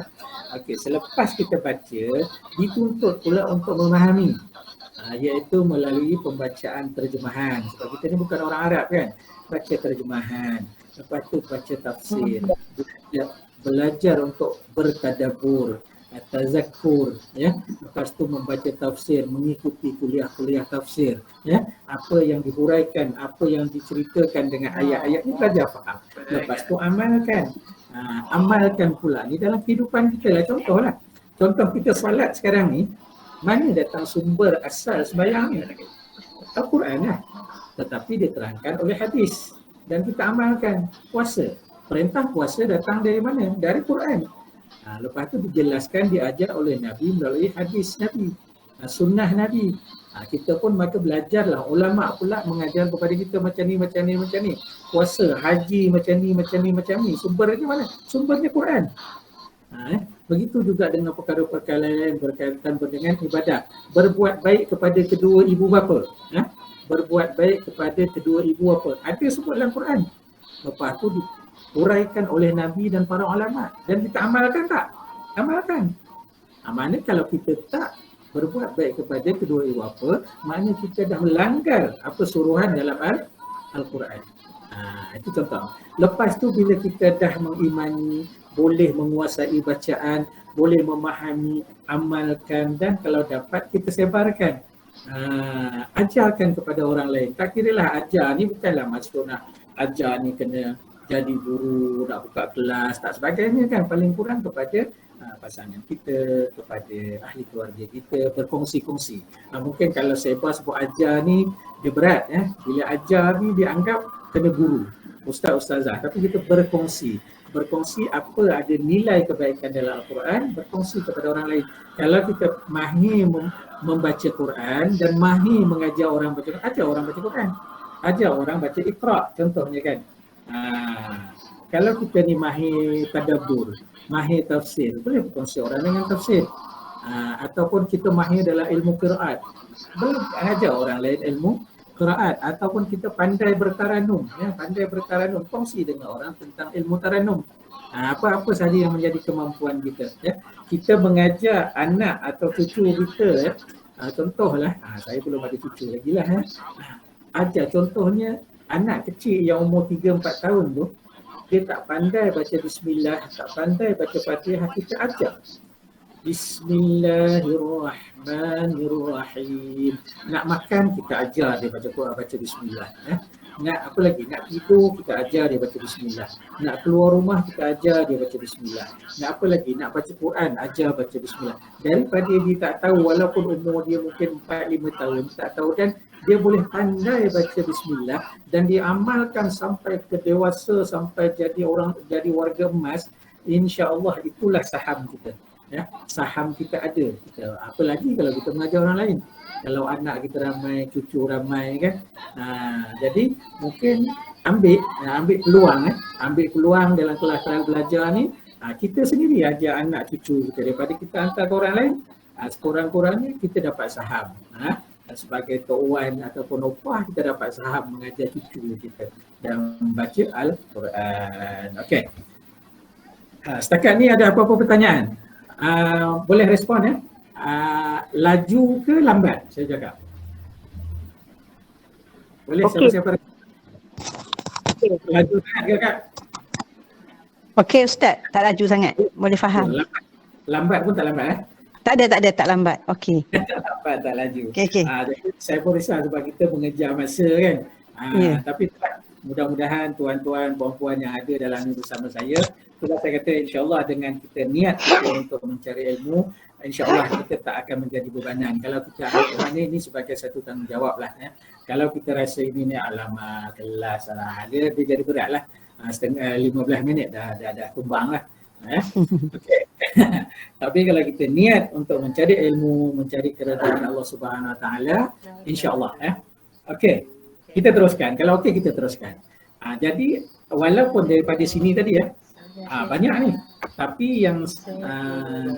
Okey, selepas kita baca, dituntut pula untuk memahami. Iaitu melalui pembacaan terjemahan. Sebab kita ni bukan orang Arab, kan. Baca terjemahan. Lepas tu baca tafsir, belajar untuk bertadabbur, tazakkur, ya. Lepas tu membaca tafsir, mengikuti kuliah-kuliah tafsir, ya. Apa yang dihuraikan, apa yang diceritakan dengan ayat-ayat ni belajar faham. Lepas tu amalkan. Amalkan pula ni dalam kehidupan kita lah. Contohlah. Contoh kita salat sekarang ni, mana datang sumber asal sembahyang ni? Al-Quran lah. Tetapi diterangkan oleh hadis. Dan kita amalkan. Puasa, perintah puasa datang dari mana? Dari Quran. Lepas tu dijelaskan, diajar oleh Nabi melalui hadis Nabi, sunnah Nabi. Kita pun maka belajarlah. Ulama pula mengajar kepada kita macam ni. Puasa, haji macam ni. Sumbernya mana? Sumbernya Quran. Begitu juga dengan perkara-perkara lain berkaitan dengan ibadah. Berbuat baik kepada kedua ibu bapa. Berbuat baik kepada kedua ibu bapa. Ada sebut dalam Quran. Lepas tu diuraikan oleh Nabi dan para ulama. Dan kita amalkan tak? Amalkan. Maknanya kalau kita tak berbuat baik kepada kedua ibu bapa, maknanya kita dah melanggar apa suruhan dalam Al-Quran. Itu contoh. Lepas tu bila kita dah mengimani, boleh menguasai bacaan, boleh memahami, amalkan, dan kalau dapat kita sebarkan. Ajarkan kepada orang lain. Tak kiralah ajar ni bukanlah maksud nak ajar ni kena jadi guru, nak buka kelas, tak sebagainya kan. Paling kurang kepada pasangan kita, kepada ahli keluarga kita, berkongsi-kongsi. Mungkin kalau sebar sebut ajar ni dia berat ya. Bila ajar ni dia anggap kena guru, ustaz-ustazah, tapi kita berkongsi apa ada nilai kebaikan dalam Al-Quran, berkongsi kepada orang lain. Kalau kita mahir membaca Quran dan mahir mengajar orang baca Quran, ajar orang baca Quran, ajar orang baca Iqra contohnya kan. Kalau kita ni mahir tadabbur, mahir tafsir, boleh berkongsi orang dengan tafsir. Ataupun kita mahir dalam ilmu qiraat, boleh ajar orang lain ilmu qiraat. Ataupun kita pandai bertaranum, ya, pandai bertaranum, kongsi dengan orang tentang ilmu taranum. Apa-apa sahaja yang menjadi kemampuan kita, ya. Kita mengajar anak atau cucu kita, ya. Contohlah, saya belum ada cucu lagi lah, ya. Ajar contohnya anak kecil yang umur 3-4 tahun tu, dia tak pandai baca bismillah, tak pandai baca Fatihah, kita ajar Bismillahirrahmanirrahim. Nak makan kita ajar dia baca Quran, baca bismillah, ya. Nak apa lagi? Nak tidur kita ajar dia baca bismillah. Nak keluar rumah kita ajar dia baca bismillah. Nak apa lagi? Nak baca Quran, ajar baca bismillah. Daripada dia tak tahu, walaupun umur dia mungkin 4-5 tahun, tak tahu, dan dia boleh pandai baca bismillah dan dia amalkan sampai ke dewasa, sampai jadi warga emas, insya-Allah itulah saham kita. Ya, saham kita ada. Apa lagi kalau kita mengajar orang lain? Kalau anak kita ramai, cucu ramai kan. Jadi mungkin ambil peluang dalam kelas belajar ni, kita sendiri ajar anak cucu kita daripada kita hantar ke orang lain. Sekurang-kurangnya kita dapat saham. Sebagai tok wan ataupun opah, kita dapat saham mengajar cucu kita dan membaca Al-Quran. Okey. Setakat ni ada apa-apa pertanyaan? Boleh respon ya. Laju ke lambat saya cakap? Boleh siapa-siapa? Laju sangat ke Kak? Okey Ustaz, tak laju sangat. Boleh faham. Lambat pun tak lambat eh? Tak ada, tak lambat. Okey. Tak lambat, tak laju. Okey. Jadi saya pun risau sebab kita mengejar masa kan. Tapi mudah-mudahan tuan-tuan, puan-puan yang ada dalam ini bersama saya, itulah saya kata insya-Allah dengan kita niat kita untuk mencari ilmu, insya-Allah kita tak akan menjadi bebanan. Kalau kita ambil ini sebagai satu tanggungjawab lah ya. Kalau kita rasa ini ni alamat kelas dia jadi berat lah. Setengah 15 minit dah tumbang lah. Okay. Tapi kalau kita niat untuk mencari ilmu, mencari keredaan Allah Subhanahu Wa Taala, insya-Allah ya. Okey. Kita teruskan. Kalau okey kita teruskan. Jadi walaupun daripada sini tadi ya, banyak ni. Tapi yang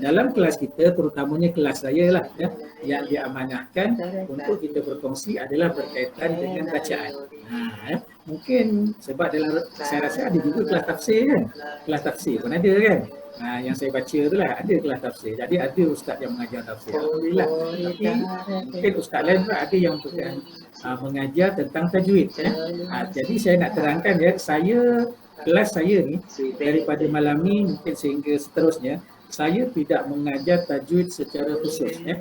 dalam kelas kita, terutamanya kelas saya lah ya, yang diamanahkan untuk kita berkongsi adalah berkaitan dengan bacaan. Ya. Mungkin sebab dalam saya rasa ada juga kelas tafsir kan. Kelas tafsir pun ada kan. Yang saya baca tu lah ada kelas tafsir. Jadi ada ustaz yang mengajar tafsir. Alhamdulillah. Tapi mungkin ustaz lain pun ada yang bukan mengajar tentang tajwid ya. Jadi saya nak terangkan ya, kelas saya ni daripada malam ni mungkin sehingga seterusnya saya tidak mengajar tajwid secara khusus ya.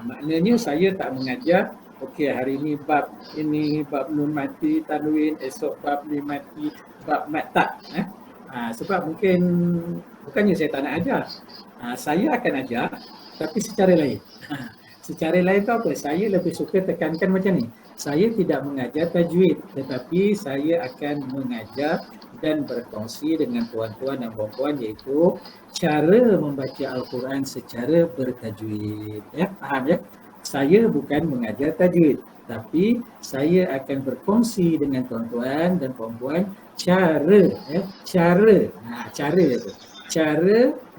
Maknanya saya tak mengajar okey hari ni bab ini, bab nun mati tanwin, esok bab ni mati, bab mat tak ya. Sebab mungkin bukannya saya tak nak ajar. Saya akan ajar tapi secara lain. Secara lain tu apa? Saya lebih suka tekankan macam ni. Saya tidak mengajar tajwid tetapi saya akan mengajar dan berkongsi dengan tuan-tuan dan puan-puan iaitu cara membaca Al-Quran secara bertajwid. Ya, faham ya? Saya bukan mengajar tajwid tapi saya akan berkongsi dengan tuan-tuan dan puan-puan cara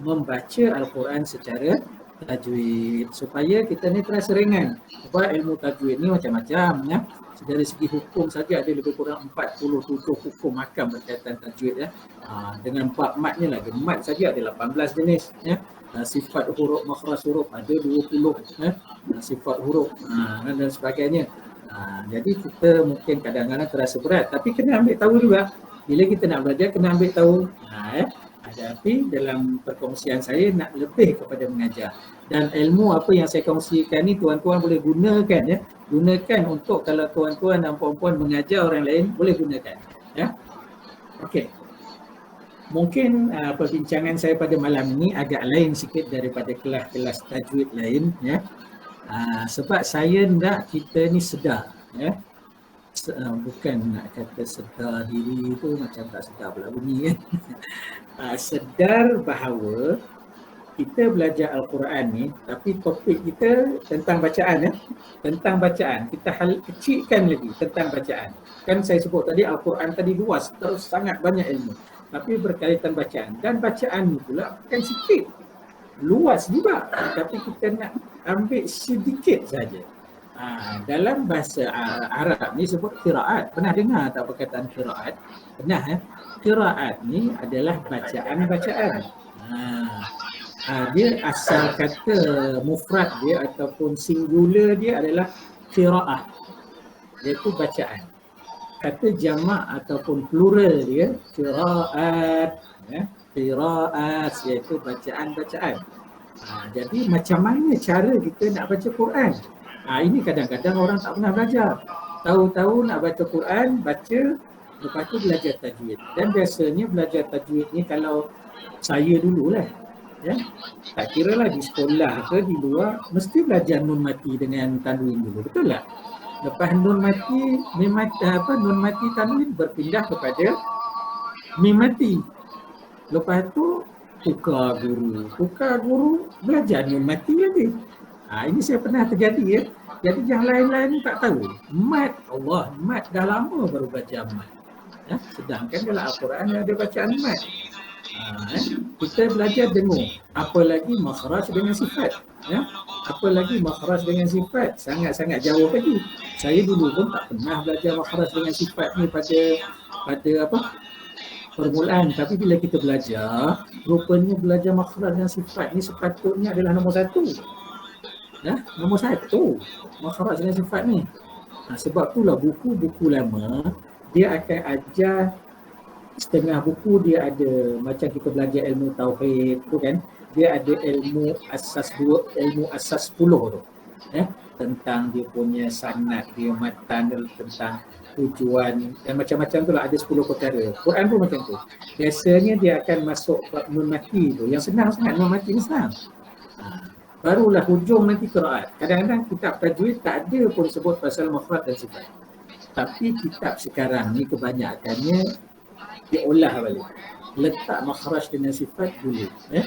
membaca Al-Quran secara tajwid supaya kita ni terasa ringan. Sebab ilmu tajwid ni macam-macam ya. Dari segi hukum saja ada lebih kurang 47 hukum hakam berkaitan tajwid ya. Dengan bab matnya lagi. Mat saja ada 18 jenis ya. Sifat huruf, makhraj huruf ada 20 ya. Sifat huruf dan sebagainya. Jadi kita mungkin kadang-kadang terasa berat, tapi kena ambil tahu juga. Bila kita nak belajar, kena ambil tahu. Tapi dalam perkongsian saya nak lebih kepada mengajar. Dan ilmu apa yang saya kongsikan ni tuan-tuan boleh gunakan ya. Gunakan untuk kalau tuan-tuan dan puan-puan mengajar orang lain, boleh gunakan. Ya. Okey. Mungkin perbincangan saya pada malam ini agak lain sikit daripada kelas-kelas tajwid lain ya. Sebab saya nak kita ni sedar ya. Bukan nak kata sedar diri tu macam tak sedar pula bunyi kan. Sedar bahawa kita belajar Al-Quran ni, tapi topik kita tentang bacaan ya. Tentang bacaan. Kita kecilkan lagi tentang bacaan. Kan saya sebut tadi Al-Quran tadi luas, terus sangat banyak ilmu. Tapi berkaitan bacaan. Dan bacaan ni pula bukan sikit. Luas juga. Tapi kita nak ambil sedikit saja. Dalam bahasa Arab ni sebut qiraat. Pernah dengar tak perkataan qiraat? Pernah ya? Qiraat ni adalah bacaan-bacaan. Dia asal kata mufrad dia ataupun singular dia adalah qiraah, iaitu bacaan. Kata jamak ataupun plural dia qiraat ya, qiraat iaitu bacaan-bacaan. Jadi macam mana cara kita nak baca Quran? Ini kadang-kadang orang tak pernah belajar. Tahu-tahu nak baca Quran, baca, lepas tu belajar tajwid. Dan biasanya belajar tajwid ni kalau saya dululah ya, tak kira lah di sekolah ke di luar, mesti belajar nun mati dengan tanwin dulu, betul tak? Lepas nun mati, nun mati tanwin berpindah kepada mim mati. Lepas tu tukar guru belajar nun mati lagi. Ini saya pernah terjadi ya. Jadi yang lain-lain ni tak tahu. Mat dah lama baru baca mat. Ya, sedangkan dalam Al-Quran ada bacaan mat. Kita belajar dengung, apalagi makhraj dengan sifat ya. Apalagi makhraj dengan sifat sangat-sangat jauh lagi. Saya dulu pun tak pernah belajar makhraj dengan sifat ni pada permulaan, tapi bila kita belajar, rupanya belajar makhraj dan sifat ni sepatutnya adalah nombor satu ya, nombor satu makhraj dengan sifat ni. Sebab itulah buku-buku lama dia akan ajar. Setengah buku dia ada macam kita belajar ilmu tauhid tu kan, dia ada ilmu asas 10 tu ya, tentang dia punya sanad, dia matan, tentang tujuan dan macam-macam tu lah, ada 10 perkara. Quran pun macam tu. Biasanya dia akan masuk bab nun mati tu, yang senang sangat, nun mati ni senang. Barulah hujung nanti qiraat. Kadang-kadang kitab tajwid tak ada pun sebut pasal makhraj dan sifat. Tapi kitab sekarang ni kebanyakannya diolah balik, letak makhraj dengan sifat dulu ya.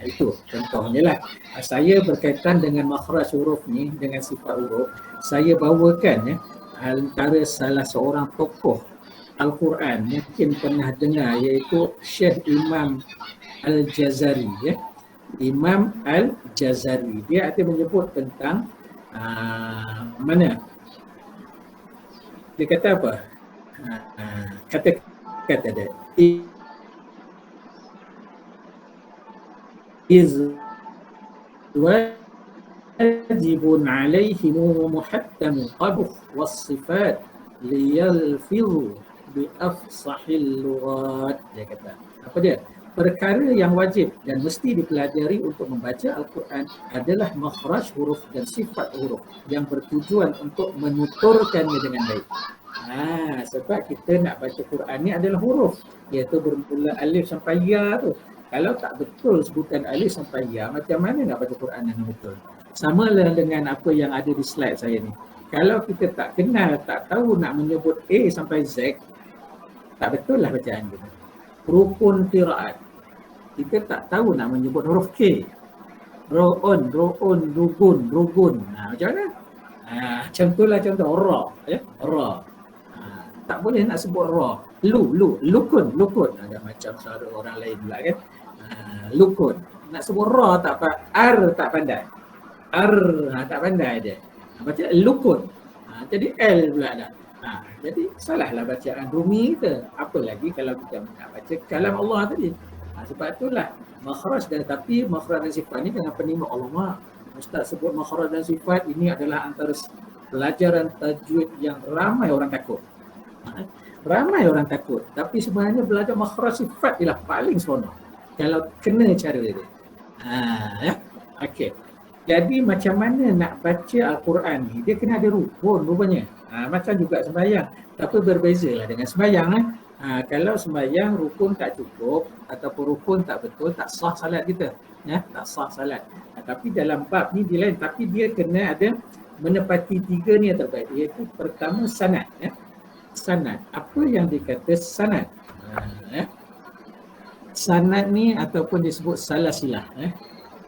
Itu contohnya lah. Saya berkaitan dengan makhraj huruf ni, dengan sifat huruf, saya bawakan ya antara salah seorang tokoh Al-Quran mungkin pernah dengar, iaitu Syekh Imam Al-Jazari ya. Imam Al-Jazari dia ada menyebut tentang mana dia kata apa, kata dia wajibun alaihim muhattamu qabh was-sifat liyalfizu bi afsahil lughat. Dia kata apa dia, perkara yang wajib dan mesti dipelajari untuk membaca Al-Quran adalah makhraj huruf dan sifat huruf yang bertujuan untuk menuturkannya dengan baik. Sebab kita nak baca Quran ni adalah huruf, iaitu bermula alif sampai ya tu. Kalau tak betul sebutan alif sampai ya, macam mana nak baca Quran yang betul? Sama lah dengan apa yang ada di slide saya ni. Kalau kita tak kenal, tak tahu nak menyebut A sampai Z, tak betul lah bacaan kita. Rukun qiraat, kita tak tahu nak menyebut huruf K. Ro'un, rugun. Macam mana? Macam tu lah contoh ra ya, ra. Tak boleh nak sebut ra. Lukun. Ada macam suara orang lain pula kan. Lukun. Nak sebut ra tak apa, tak pandai. Tak pandai dia. Baca lukun. Jadi L pula dah. Jadi salahlah bacaan Rumi kita. Apa lagi kalau kita nak baca kalam Allah tadi. Sebab itulah makhraj dan makhraj dan sifat ni kenapa ni Allah Ustaz sebut makhraj dan sifat ini adalah antara pelajaran tajwid yang ramai orang takut. Ramai orang takut, tapi sebenarnya belajar makhraj sifat ialah paling seronok kalau kena cara dia. Ya. Okey. Jadi macam mana nak baca Al-Quran ni, dia kena ada rukun rupanya. Macam juga sembahyang, tapi berbezalah dengan sembahyang. Kalau sembahyang rukun tak cukup ataupun rukun tak betul, tak sah salat kita. Ya, tak sah salat. Tapi dalam bab ni dia lain, tapi dia kena ada menepati 3 ni yang terbaik, iaitu pertama sanad. Ya. Sanad. Apa yang dikata sanad? Sanad ni ataupun disebut salasilah.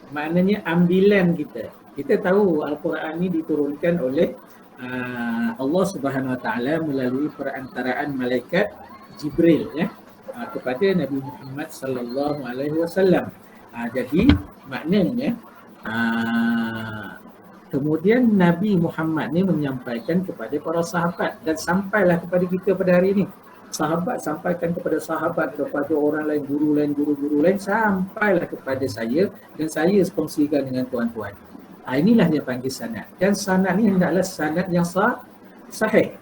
Maknanya ambilan kita. Kita tahu Al-Quran ni diturunkan oleh Allah Subhanahu Wa Taala melalui perantaraan malaikat Jibril kepada Nabi Muhammad sallallahu alaihi wasallam. Jadi maknanya kemudian Nabi Muhammad ni menyampaikan kepada para sahabat dan sampailah kepada kita pada hari ini. Sahabat sampaikan kepada sahabat, kepada orang lain, guru lain, sampailah kepada saya dan saya kongsikan dengan tuan-tuan. Inilah dia panggil sanad. Dan sanad ni hendaklah sanad yang sahih.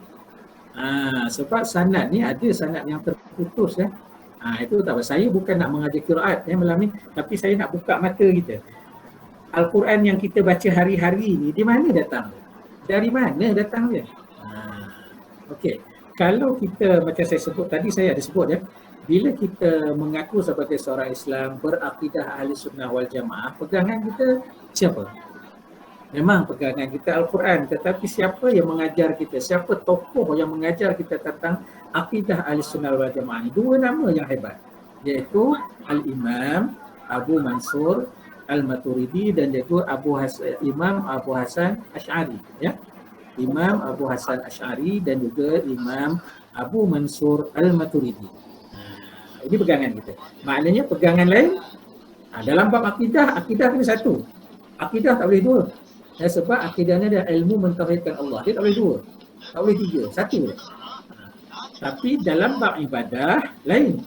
Sebab sanad ni ada sanad yang terputus ya. Itu tak apa. Saya bukan nak mengajar qiraat malam ni, tapi saya nak buka mata kita. Al-Quran yang kita baca hari-hari ni, di mana datang? Dari mana datang dia? Okey. Kalau kita, macam saya sebut tadi, saya ada sebut ya, bila kita mengaku sebagai seorang Islam, berakidah ahli sunnah wal jamaah, pegangan kita siapa? Memang pegangan kita Al-Quran, tetapi siapa yang mengajar kita? Siapa tokoh yang mengajar kita tentang akidah ahli sunnah wal jamaah ni? 2 nama yang hebat, iaitu Al-Imam Abu Mansur Al-Maturidi dan iaitu Imam Abu Hasan Asy'ari ya. Imam Abu Hasan Asy'ari dan juga Imam Abu Mansur Al-Maturidi. Ini pegangan kita. Maknanya pegangan lain dalam bab akidah kena satu. Akidah tak boleh 2. Sebab akidahnya ada ilmu mentauhidkan Allah. Dia tak boleh 2. Tak boleh 3. Satu je. Tapi dalam bab ibadah lain.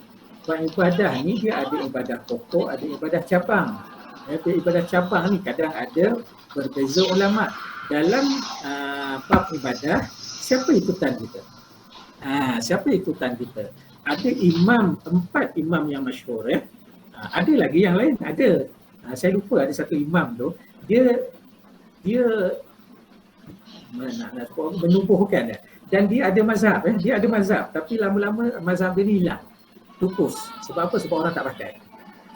Bab ibadah ni dia ada ibadah pokok, ada ibadah cabang. Ibadah cabang ni kadang ada berbeza ulama. Dalam bab ibadah, siapa ikutan kita? Siapa ikutan kita? Ada 4 imam yang masyhur ya. Ada lagi yang lain, ada. Saya lupa ada satu imam tu, dia menubuhkan dia. Dan dia ada mazhab dia ada mazhab, tapi lama-lama mazhab dia ni hilang. Lupus. Sebab apa? Sebab orang tak pakai.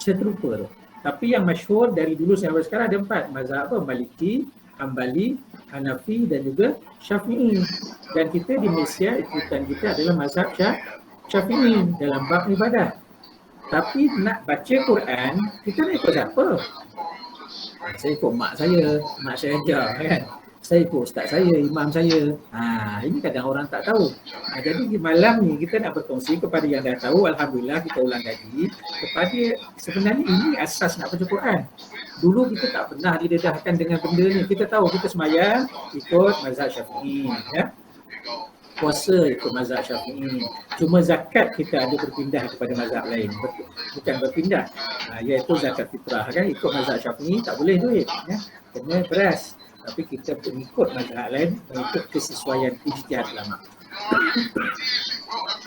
Seterupa tu. Tapi yang masyhur dari dulu sampai sekarang ada 4 mazhab apa? Maliki, Hambali, Hanafi dan juga Syafi'i. Dan kita di Malaysia ikutan kita adalah mazhab Syafi'i dalam bab ibadah. Tapi nak baca Quran, kita nak ikut siapa? Saya ikut mak saya ajar kan. Saya ikut ustaz saya, imam saya. Ini kadang orang tak tahu. Jadi malam ni kita nak berkongsi kepada yang dah tahu, alhamdulillah kita ulang lagi kepada sebenarnya ini asas nak baca Quran. Dulu kita tak pernah didedahkan dengan benda ni. Kita tahu kita sembahyang ikut mazhab Syafi'i ya. Puasa ikut mazhab Syafi'i. Cuma zakat kita ada berpindah kepada mazhab lain. Bukan berpindah. Iaitu zakat fitrah kan ikut mazhab Syafi'i tak boleh duit ya. Kena beras. Tapi kita mengikut mazhab lain, mengikut kesesuaian ijtihad ulama.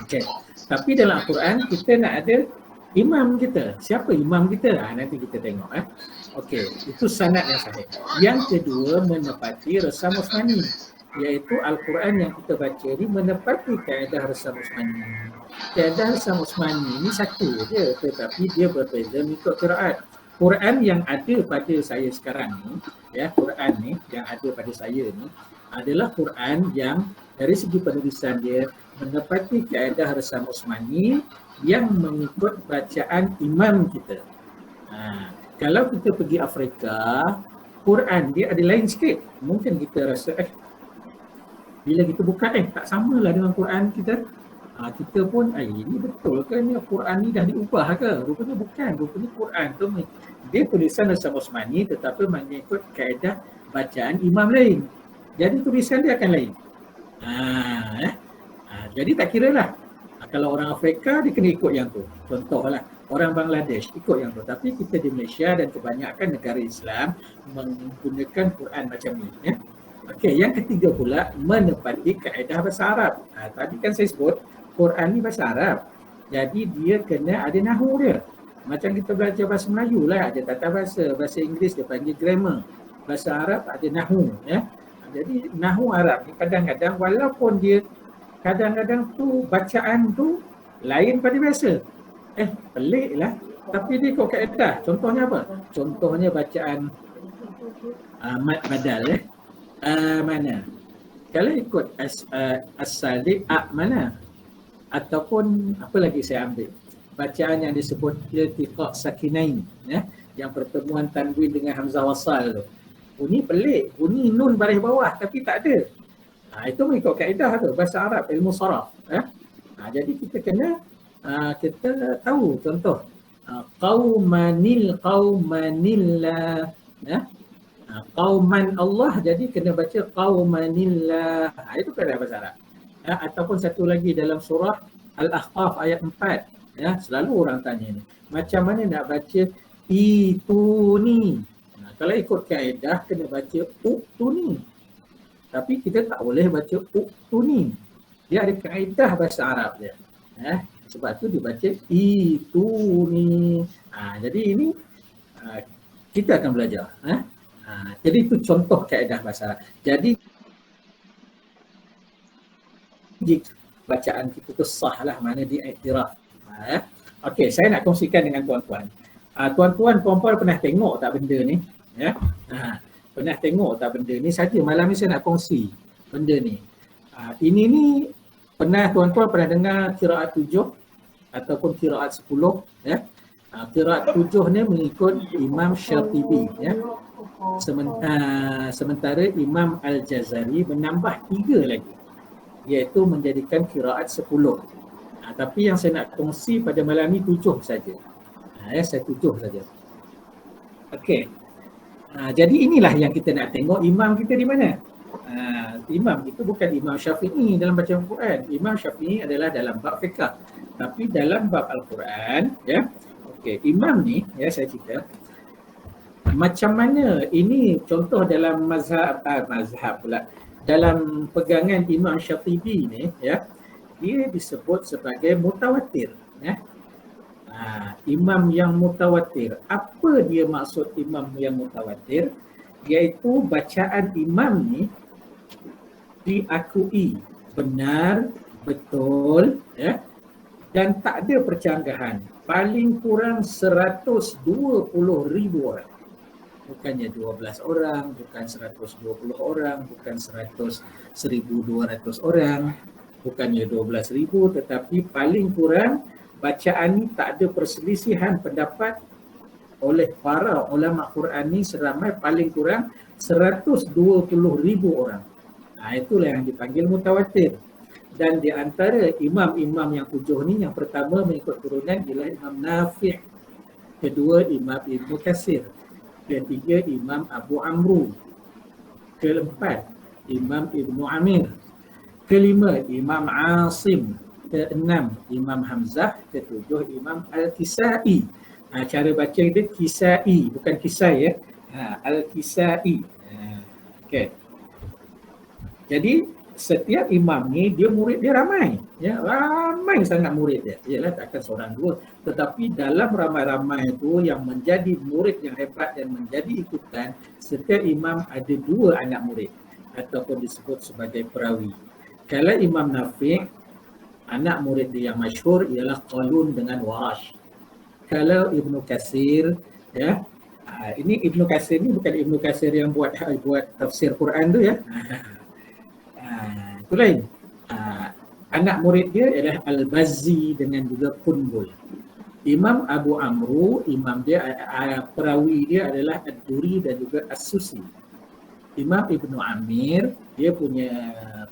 Okey. Tapi dalam Al-Quran kita nak ada imam kita. Siapa imam kita? Nanti kita tengok Okey, itu sanad yang sahih. Yang kedua, menepati resam Utsmani, iaitu Al-Quran yang kita baca ni menepati kaedah resam Utsmani. Kaedah resam Utsmani ni satu je, tetapi dia berbeza mengikut qiraat. Quran yang ada pada saya sekarang ni, ya, Quran ni yang ada pada saya ni adalah Quran yang dari segi penulisan dia menepati kaedah resam Utsmani yang mengikut bacaan imam kita. Kalau kita pergi Afrika, Quran dia ada lain sikit. Mungkin kita rasa bila kita buka tak samalah dengan Quran kita. Kita pun ini betul ke ni Quran ni dah diubah ke? Rupanya bukan. Rupanya Quran tu dia tulisan resam Utsmani tetapi mengikut kaedah bacaan imam lain. Jadi tulisan dia akan lain. Jadi tak kira lah. Kalau orang Afrika dia kena ikut yang tu. Contohlah orang Bangladesh ikut yang tu. Tapi kita di Malaysia dan kebanyakan negara Islam menggunakan Quran macam ni ya. Okey, yang ketiga pula menepati kaedah bahasa Arab. Tadi kan saya sebut Quran ni bahasa Arab. Jadi dia kena ada nahu dia. Macam kita belajar bahasa Melayu lah, ada tata bahasa, bahasa Inggeris dia panggil grammar. Bahasa Arab ada nahu ya. Jadi nahu Arab ni kadang-kadang walaupun dia kadang-kadang tu bacaan tu lain pada biasa. Pelik lah. Tapi dia ikut kaedah. Contohnya apa? Contohnya bacaan mad badal mana? Kalau ikut as-salib mana? Ataupun apa lagi saya ambil? Bacaan yang disebut iltiqa sakinain ya, yang pertemuan tanwin dengan hamzah wasal tu. Bunyi pelik, bunyi nun baris bawah tapi tak ada. Itu mengikut kaedah tu bahasa Arab, ilmu saraf ya. Jadi kita kena kita tahu contoh qaumanillah ya. Qauman Allah, jadi kena baca qaumanillah. Itu kaedah bahasa Arab. Ataupun satu lagi dalam surah Al-Ahqaf ayat 4 ya, selalu orang tanya ni, macam mana nak baca ituni? Kalau ikut kaedah kena baca uktuni. Tapi kita tak boleh baca uktuni. Dia ada kaedah bahasa Arab dia. Sebab tu dibaca ituni. Jadi ini kita akan belajar. Jadi itu contoh kaedah bahasa Arab. Jadi jika bacaan kita tu sah lah, mana diiktiraf. Okey, saya nak kongsikan dengan tuan-tuan. Tuan-tuan, puan-puan pernah tengok tak benda ni? Ya? Pernah tengok tak benda ni? Saja malam ni saya nak kongsi benda ni. Ini ni pernah tuan-tuan pernah dengar qiraat 7 ataupun qiraat 10 ya. Qiraat 7 ni mengikut Imam Syatibi ya. Sementara Imam Al-Jazari menambah 3 lagi, iaitu menjadikan qiraat 10. Tapi yang saya nak kongsi pada malam ni 7 saja. Saya 7 saja. Okey. Jadi inilah yang kita nak tengok imam kita di mana. Imam itu bukan Imam Syafi'i dalam bacaan Al-Quran. Imam Syafi'i adalah dalam bab fiqh. Tapi dalam bab Al-Quran ya. Okey, imam ni ya, saya cerita macam mana ini contoh dalam mazhab pula. Dalam pegangan Imam Syatibi ni ya, dia disebut sebagai mutawatir ya. Imam yang mutawatir. Apa dia maksud imam yang mutawatir? Iaitu bacaan imam ni diakui benar, betul ya, dan tak ada percanggahan. Paling kurang 120,000 orang. Bukannya 12 orang, bukan 120 orang, bukan 1,200 orang, bukannya 12,000, tetapi paling kurang bacaan ni tak ada perselisihan pendapat oleh para ulama Quran ni seramai paling kurang 120,000 orang. Itulah yang dipanggil mutawatir. Dan di antara imam-imam yang 7 ni, yang pertama mengikut turunan ialah Imam Nafi', kedua Imam Ibnu Katsir, ketiga Imam Abu Amru, keempat Imam Ibnu Amir, kelima Imam Asim, keenam Imam Hamzah, ketujuh Imam Al-Kisai. Cara baca dia Kisai, bukan Kisai ya. Al-Kisai. Okey. Jadi setiap imam ni dia murid dia ramai. Ya, ramai sangat murid dia. Yalah takkan seorang dua, tetapi dalam ramai-ramai itu yang menjadi murid yang hebat dan menjadi ikutan, setiap imam ada 2 anak murid ataupun disebut sebagai perawi. Kalau Imam Nafi', anak murid dia yang masyhur ialah Qalun dengan Warash. Kalau Ibnu Katsir ya, ini Ibnu Katsir ni bukan Ibnu Katsir yang buat tafsir Quran tu ya. Itu lain. Anak murid dia ialah Al-Bazzi dengan juga Qunbul. Imam Abu Amru, imam dia perawi dia adalah Ad-Duri dan juga As-Susi. Imam Ibnu Amir, dia punya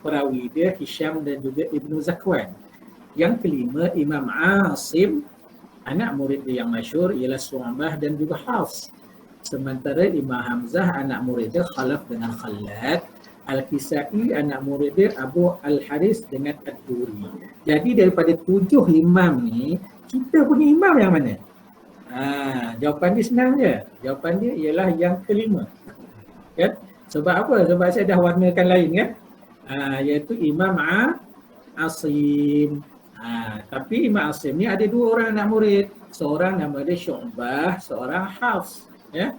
perawi dia Hisham dan juga Ibnu Zakwan. Yang kelima Imam Asim, anak murid dia yang masyhur ialah Su'bah dan juga Hafs. Sementara Imam Hamzah, anak murid dia Khalaf dengan Khalad. Al-Kisai, anak murid dia Abu Al-Haris dengan Ad-Duri. Jadi daripada 7 imam ni, kita punya imam yang mana? Jawapan dia senang je. Jawapan dia ialah yang kelima. Kan? Sebab apa? Sebab saya dah warnakan lain kan. Iaitu Imam Asim. Tapi Imam Asim ni ada dua orang anak murid. Seorang nama dia Syu'bah, seorang Hafs. Ya.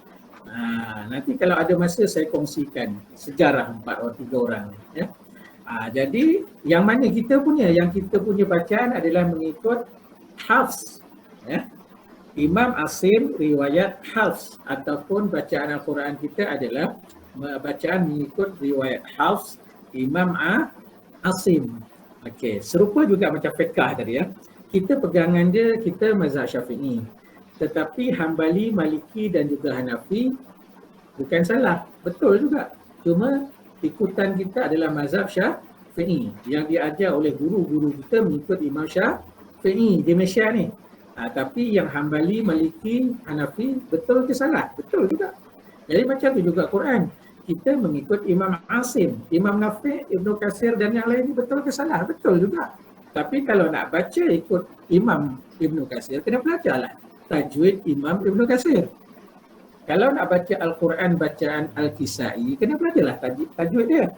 Nanti kalau ada masa saya kongsikan sejarah 3 orang. Ya. Jadi yang mana kita punya? Yang kita punya bacaan adalah mengikut Hafs. Ya. Imam Asim riwayat Hafs ataupun bacaan Al-Quran kita adalah bacaan mengikut riwayat Hafs Imam Asim. Okey, serupa juga macam fiqh tadi ya. Kita pegangan dia, kita mazhab Syafi'i. Tetapi Hambali, Maliki dan juga Hanafi bukan salah, betul juga. Cuma ikutan kita adalah mazhab Syafi'i yang diajar oleh guru-guru kita mengikut Imam Syafi'i di Malaysia ni. Tapi yang Hambali, Maliki, Hanafi betul ke salah? Betul juga. Jadi macam tu juga Quran. Kita mengikut Imam Asim, Imam Nafi', Ibnu Katsir dan yang lain ni betul ke salah? Betul juga. Tapi kalau nak baca ikut Imam Ibnu Katsir, kena belajarlah tajwid Imam Ibnu Katsir. Kalau nak baca Al-Quran bacaan Al-Kisai, kena belajarlah tajwid dia.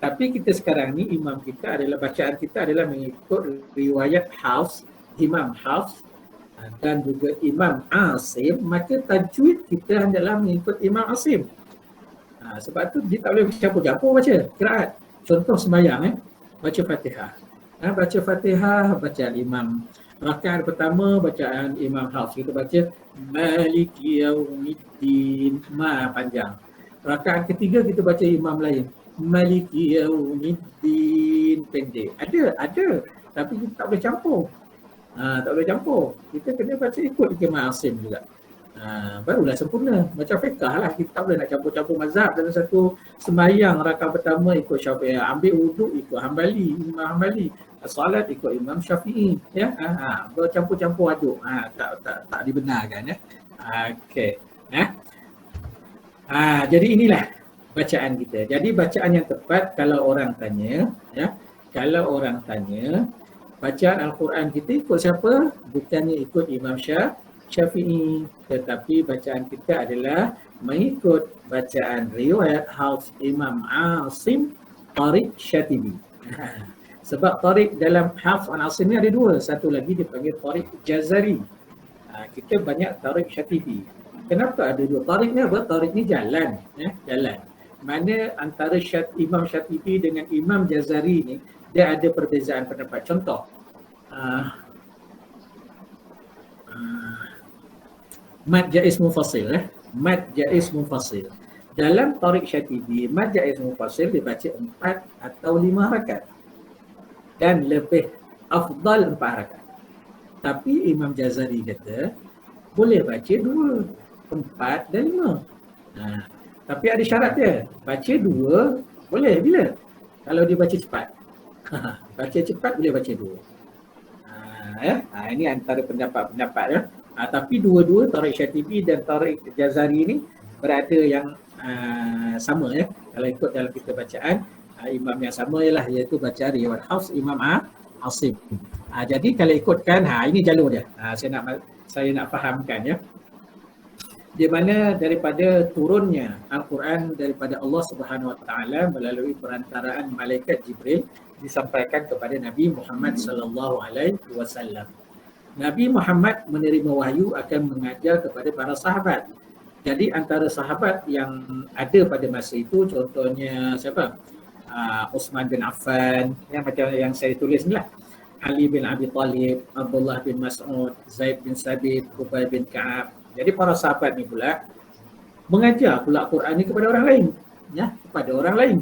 Tapi kita sekarang ni imam kita adalah, bacaan kita adalah mengikut riwayat Hafs, Imam Hafs dan juga Imam Asim, maka tajwid kita adalah mengikut Imam Asim. Sebab tu dia tak boleh campur-campur baca qiraat. Contoh sembahyang baca Fatihah. Baca Fatihah bacaan Imam. Rakaat pertama bacaan Imam Hafs, kita baca Maliki Yaumiddin, panjang. Rakaat ketiga kita baca imam lain, Maliki Yaumiddin, pendek. Ada. Tapi kita tak boleh campur. Tak boleh campur. Kita kena baca ikut Imam Asim juga. Barulah sempurna. Macam fiqh lah, kita tak boleh nak campur-campur mazhab dalam satu sembahyang. Rakaat pertama ikut Syafi'i, ambil wuduk ikut Hambali, Imam Hambali, salat ikut Imam Syafi'i, ya. Bercampur-campur aduk. Tak dibenarkan ya. Okey. Jadi inilah bacaan kita. Jadi bacaan yang tepat kalau orang tanya, ya. Kalau orang tanya, bacaan Al-Quran kita ikut siapa? Bukannya ikut Imam Syafi'i, tetapi bacaan kita adalah mengikut bacaan riwayat Hafs Imam Asim Tariq Syatibi. Sebab Tariq dalam Hafs Asim ni ada dua, satu lagi dipanggil Tariq Jazari. Kita banyak Tariq Syatibi. Kenapa ada dua? Tariq ni apa? Tariq ni jalan, jalan. Mana antara Imam Syatibi dengan Imam Jazari ni dia ada perbezaan pendapat. Contoh, mad jaiz mufasil, mad jaiz mufasil. Dalam Tariq Syatibi, mad jaiz mufasil dibaca 4 atau 5 rakaat dan lebih afdal 4 rakaat. Tapi Imam Jazari kata boleh baca 2, 4 dan 5. Tapi ada syarat dia. Baca 2 boleh bila? Kalau dia baca cepat. Baca cepat boleh baca 2. Ini antara pendapat-pendapat ya. Tapi dua-dua Tariq Syatibi dan Tariq Jazari ni berada yang sama ya. Kalau ikut dalam kita bacaan, imam yang sama ialah iaitu baca riwayat Hafs Imam Asim. Jadi kalau ikutkan, ini jalur dia. Saya nak fahamkan ya. Di mana daripada turunnya Al-Quran daripada Allah Subhanahu Wa Taala melalui perantaraan malaikat Jibril disampaikan kepada Nabi Muhammad sallallahu alaihi wasallam. Nabi Muhammad menerima wahyu akan mengajar kepada para sahabat. Jadi antara sahabat yang ada pada masa itu, contohnya siapa? Uthman bin Affan, yang macam yang saya tulis ni lah. Ali bin Abi Talib, Abdullah bin Mas'ud, Zaid bin Sabit, Ubay bin Ka'ab. Jadi para sahabat ni pula mengajar pula Quran ni kepada orang lain, ya, kepada orang lain.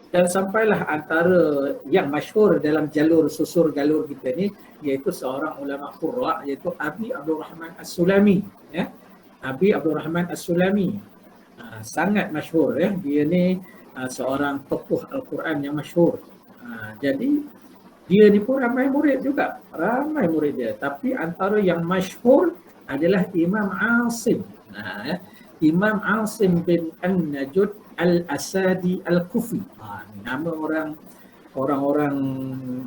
Dan sampailah antara yang masyhur dalam jalur susur galur kita ni iaitu seorang ulama qurra iaitu Abi Abdul Rahman As-Sulami, ya. Abi Abdul Rahman As-Sulami sangat masyhur ya. Dia ni seorang tokoh Al-Quran yang masyhur. Jadi dia ni pun ramai murid juga, ramai murid dia. Tapi antara yang masyhur adalah Imam Asim. Imam Asim bin An-Najud Al-Asadi Al-Kufi. Nama orang-orang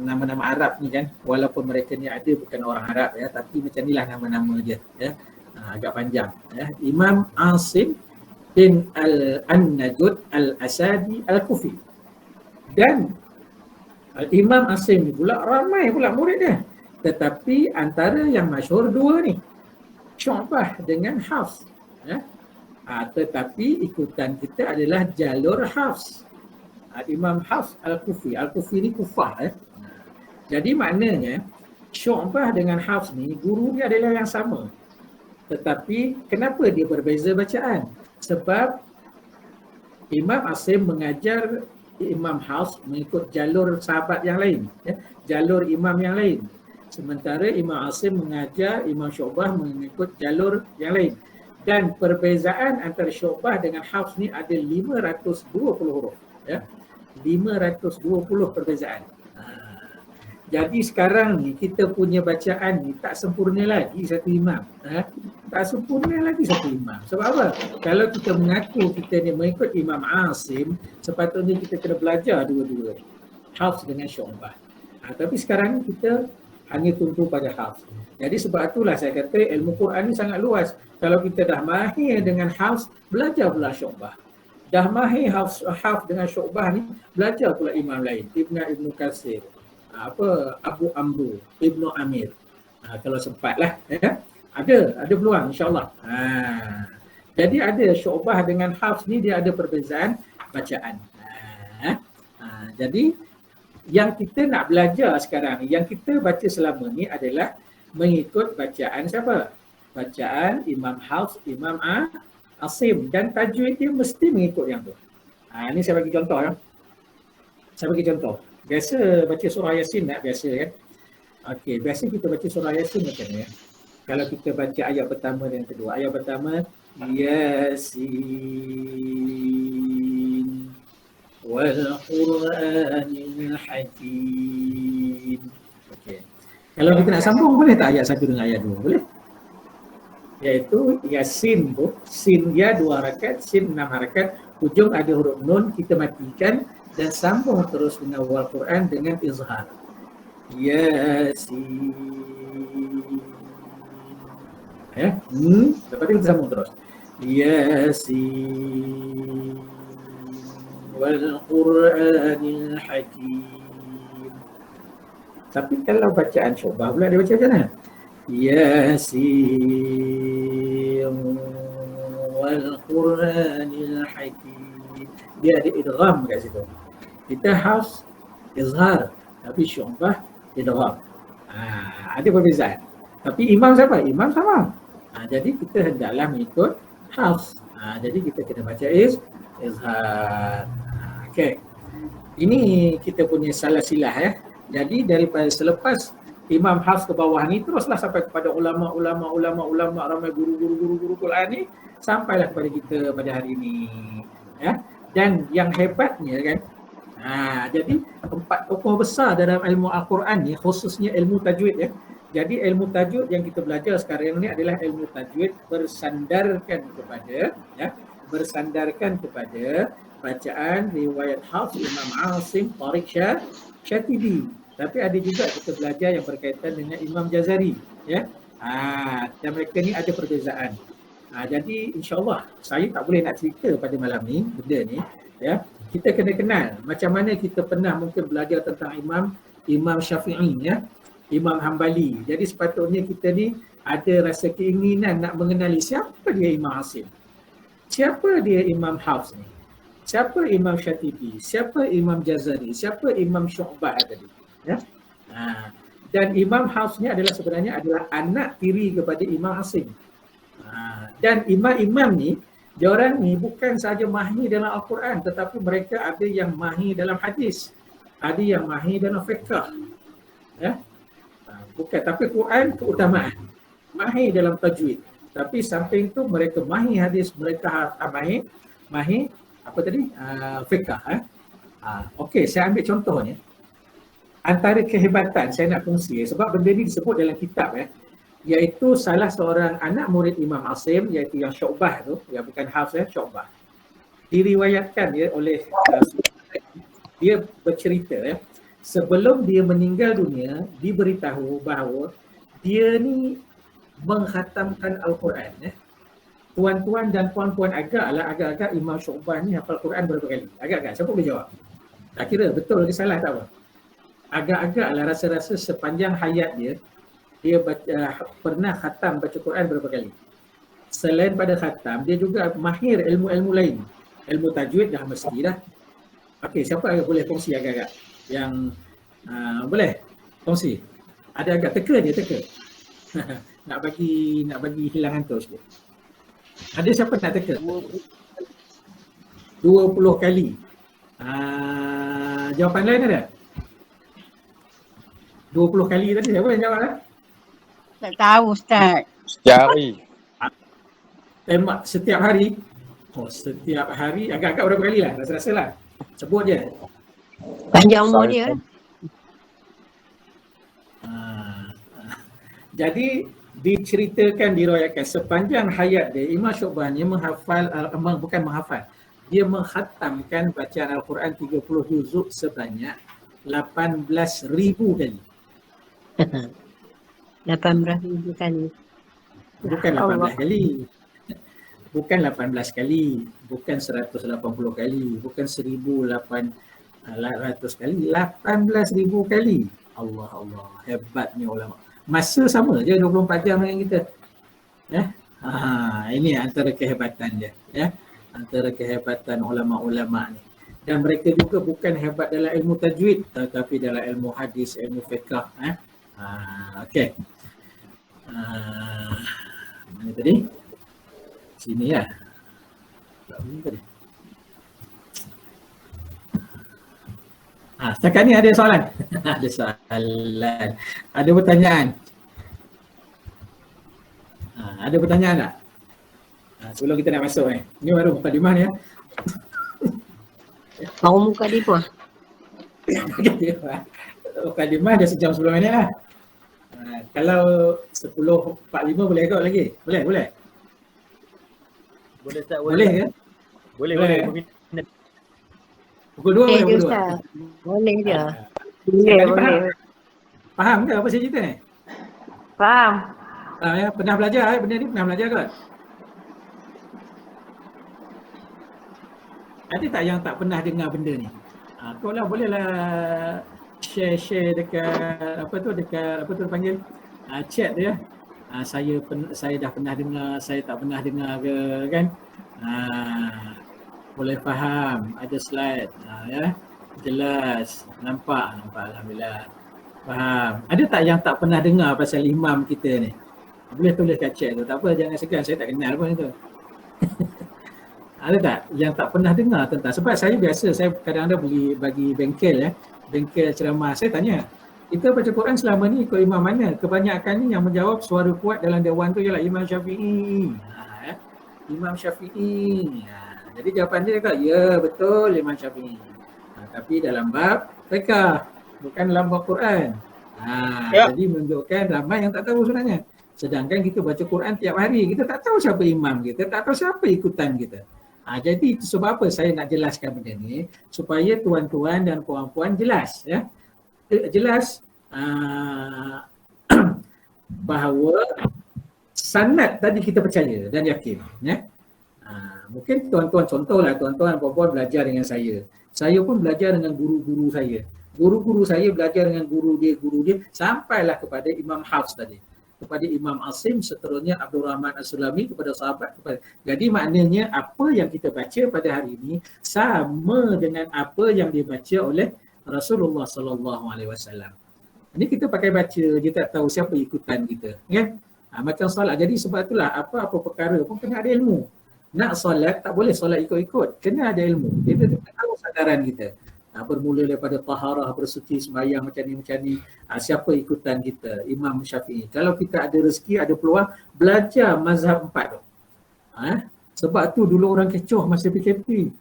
nama-nama Arab ni kan, walaupun mereka ni ada bukan orang Arab ya, tapi macam inilah nama-nama dia ya. Agak panjang ya. Imam Asim bin An-Najud Al-Asadi Al-Kufi. Dan Imam Asim ni pula ramai pula murid dia. Tetapi antara yang masyhur dua ni, Syu'bah dengan Hafs. Tetapi ikutan kita adalah jalur Hafs. Imam Hafs Al-Kufi. Al-Kufi ni Kufah. Jadi maknanya Syu'bah dengan Hafs ni guru dia adalah yang sama. Tetapi kenapa dia berbeza bacaan? Sebab Imam Asim mengajar Imam Hafs mengikut jalur sahabat yang lain, jalur imam yang lain. Sementara Imam Asim mengajar Imam Syu'bah mengikut jalur yang lain. Dan perbezaan antara Syu'bah dengan Hafs ni ada 520 huruf. 520 perbezaan. Jadi sekarang ni kita punya bacaan ni tak sempurna lagi satu imam. Tak sempurna lagi satu imam. Sebab apa? Kalau kita mengaku kita ni mengikut Imam Asim, sepatutnya kita kena belajar dua-dua. Hafs dengan Syu'bah. Tapi sekarang ni kita hanya tumpu pada Hafs. Jadi sebab itulah saya kata ilmu Quran ni sangat luas. Kalau kita dah mahir dengan Hafs, belajar pula Syu'bah. Dah mahir Hafs dengan Syu'bah ni, belajar pula imam lain. Ibnu Katsir. Abu Amru, Ibnu Amir. Kalau sempat lah. Ada peluang insyaAllah. Jadi ada Syu'bah dengan Hafs ni dia ada perbezaan bacaan. Jadi yang kita nak belajar sekarang ni, yang kita baca selama ni adalah mengikut bacaan siapa? Bacaan Imam Hafs, Imam Asim, dan tajwid dia mesti mengikut yang tu. Ini saya bagi contoh ya. Saya bagi contoh. Biasa baca surah Yasin tak? Biasa kan? Okey, biasa kita baca surah Yasin macam ni ya. Kalau kita baca ayat pertama dan kedua. Ayat pertama, Yasin wal Qur'anil Hakim. Okey. Kalau kita nak sambung boleh tak ayat 1 dengan ayat 2? Boleh? Iaitu Yasin tu, sin dia 2 harakat, sin 6 harakat, hujung ada huruf nun, kita matikan dan sambung terus dengan wal Quran dengan izhar. Yasin. Lepas tu kita sambung terus. Yasin wal Quranil Hakim. Tapi kalau bacaan Syu'bah pula dia baca macam mana? Yasin wal Quranil Hakim. Dia ada idgham kat situ. Kita Hafs izhar, tapi Syu'bah idgham. Ada perbezaan. Tapi imam siapa? Imam sama. Jadi kita hendaklah mengikut Hafs. Jadi kita kena baca izhar. Okey. Ini kita punya salah silah ya. Jadi daripada selepas Imam Hafs ke bawah ni teruslah sampai kepada ulama, ramai guru Quran ni sampailah kepada kita pada hari ini. Ya. Dan yang hebatnya kan, jadi 4 tokoh besar dalam ilmu Al-Quran ni, khususnya ilmu tajwid ya. Jadi ilmu tajwid yang kita belajar sekarang ni adalah ilmu tajwid bersandarkan kepada bacaan riwayat Hafs, Imam Asim, Tariq Syatibi. Tapi ada juga kita belajar yang berkaitan dengan Imam Jazari ya. Dan mereka ni ada perbezaan. Jadi insyaAllah saya tak boleh nak cerita pada malam ni benda ni ya. Kita kena kenal macam mana kita pernah mungkin belajar tentang Imam Syafi'i ya, Imam Hambali. Jadi sepatutnya kita ni ada rasa keinginan nak mengenali siapa dia Imam Asim, siapa dia Imam Hafs ni, siapa Imam Syatibi, siapa Imam Jazari, siapa Imam Syu'bah tadi ya. Dan Imam Hafs ni sebenarnya adalah anak tiri kepada Imam Asim. Dan imam-imam ni, diorang ni bukan sahaja mahir dalam Al-Quran, tetapi mereka ada yang mahir dalam hadis, ada yang mahir dalam fiqh. Ya? Bukan, tapi Quran keutamaan. Mahir dalam tajwid. Tapi samping tu mereka mahir hadis, mereka mahir apa tadi? Fiqh. Okey, saya ambil contohnya. Antara kehebatan saya nak kongsi, sebab benda ni disebut dalam kitab iaitu salah seorang anak murid Imam Asim, iaitu yang Syu'bah tu, yang bukan Hafs Syu'bah. Diriwayatkan oleh dia bercerita sebelum dia meninggal dunia diberitahu bahawa dia ni mengkhatamkan Al-Quran tuan-tuan dan puan-puan agak-agak Imam Syu'bah ni hafal Quran berapa kali? Agak-agak, siapa boleh jawab? Tak kira betul ke salah tak apa. Agak-agaklah rasa-rasa sepanjang hayat dia pernah khatam baca Quran berapa kali. Selain pada khatam, dia juga mahir ilmu-ilmu lain. Ilmu tajwid dah mesti dah. Okey, siapa yang boleh kongsi agak-agak? Yang boleh kongsi? Ada agak teka. nak bagi hilangan tu sikit. Ada siapa nak teka? 20 kali. Jawapan lain ada? 20 kali tadi siapa yang jawab lah? Tak tahu Ustaz. Jari. Tembak setiap hari. Oh, setiap hari agak-agak berapa kali lah? Rasa-rasa lah. Sebut je. Panjang umur dia. Jadi diceritakan, diriwayatkan sepanjang hayat dia Imam Syu'bah ni bukan menghafal. Dia mengkhatamkan bacaan Al-Quran 30 juzuk sebanyak 18,000 kali. 18,000 kali. Bukan 18 kali. Bukan 18 kali. Bukan 180 kali. Bukan 1,800 kali. 18,000 kali. Allah. Hebatnya ulama. Masa sama je 24 jam dengan kita. Ini antara kehebatan dia. Antara kehebatan ulama-ulama ni. Dan mereka juga bukan hebat dalam ilmu tajwid, tetapi dalam ilmu hadis, ilmu fiqh. Okey. Mana tadi? Sini ya. Tak boleh tadi. Setakat ni ada soalan? Ada soalan. Ada pertanyaan? Ada pertanyaan tak? Sebelum kita nak masuk ni baru mukadimah ni ya. Baru mukadimah. Mukadimah dah sejam 10 minit lah. Kalau 10.45 boleh ikut lagi? Boleh? Boleh tak? Boleh ke? Boleh. Pukul 2 boleh Boleh je pukul 2? Ustaz. Boleh je. Boleh. Faham ke apa saya cerita ni? Faham. Pernah belajar benda ni? Pernah belajar ke? Ada tak yang tak pernah dengar benda ni? Kau lah bolehlah share dekat apa tu panggil chat tu ya. Saya dah pernah dengar, saya tak pernah dengar ke kan? Boleh faham, ada slide ya. Jelas, nampak alhamdulillah. Faham. Ada tak yang tak pernah dengar pasal imam kita ni? Boleh tulis kat chat tu. Tak apa, jangan segan, saya tak kenal pun itu. Ada tak yang tak pernah dengar tentang, sebab saya kadang-kadang bagi bengkel bengkel ceramah, saya tanya, kita baca Quran selama ni ikut imam mana? Kebanyakan ni yang menjawab suara kuat dalam dewan tu ialah Imam Syafi'i. Imam Syafi'i. Jadi jawapan dia kata, ya betul Imam Syafi'i. Tapi dalam bab fiqh, bukan dalam bab Quran. Jadi menunjukkan ramai yang tak tahu sebenarnya. Sedangkan kita baca Quran tiap hari, kita tak tahu siapa imam kita, tak tahu siapa ikutan kita. Jadi itu sebab apa saya nak jelaskan benda ni, supaya tuan-tuan dan puan-puan jelas ya. Jelas bahawa sanad tadi kita percaya dan yakin ya. Mungkin tuan-tuan contohlah, tuan-tuan dan puan-puan belajar dengan saya. Saya pun belajar dengan guru-guru saya. Guru-guru saya belajar dengan guru dia sampailah kepada Imam Hafs tadi, kepada Imam Asim, seterusnya Abdul Rahman As-Sulami, kepada sahabat, Jadi maknanya apa yang kita baca pada hari ini sama dengan apa yang dibaca oleh Rasulullah sallallahu alaihi wasallam. Ini kita pakai baca, dia tak tahu siapa ikutan kita, kan? Macam solat. Jadi sebab itulah apa-apa perkara pun kena ada ilmu. Nak solat tak boleh solat ikut-ikut, kena ada ilmu. Kita tahu sadaran kita. Bermula daripada taharah, bersuci, sembahyang macam ni. Siapa ikutan kita? Imam Syafi'i. Kalau kita ada rezeki, ada peluang, belajar mazhab 4 tu. Sebab tu dulu orang kecoh masa PKP.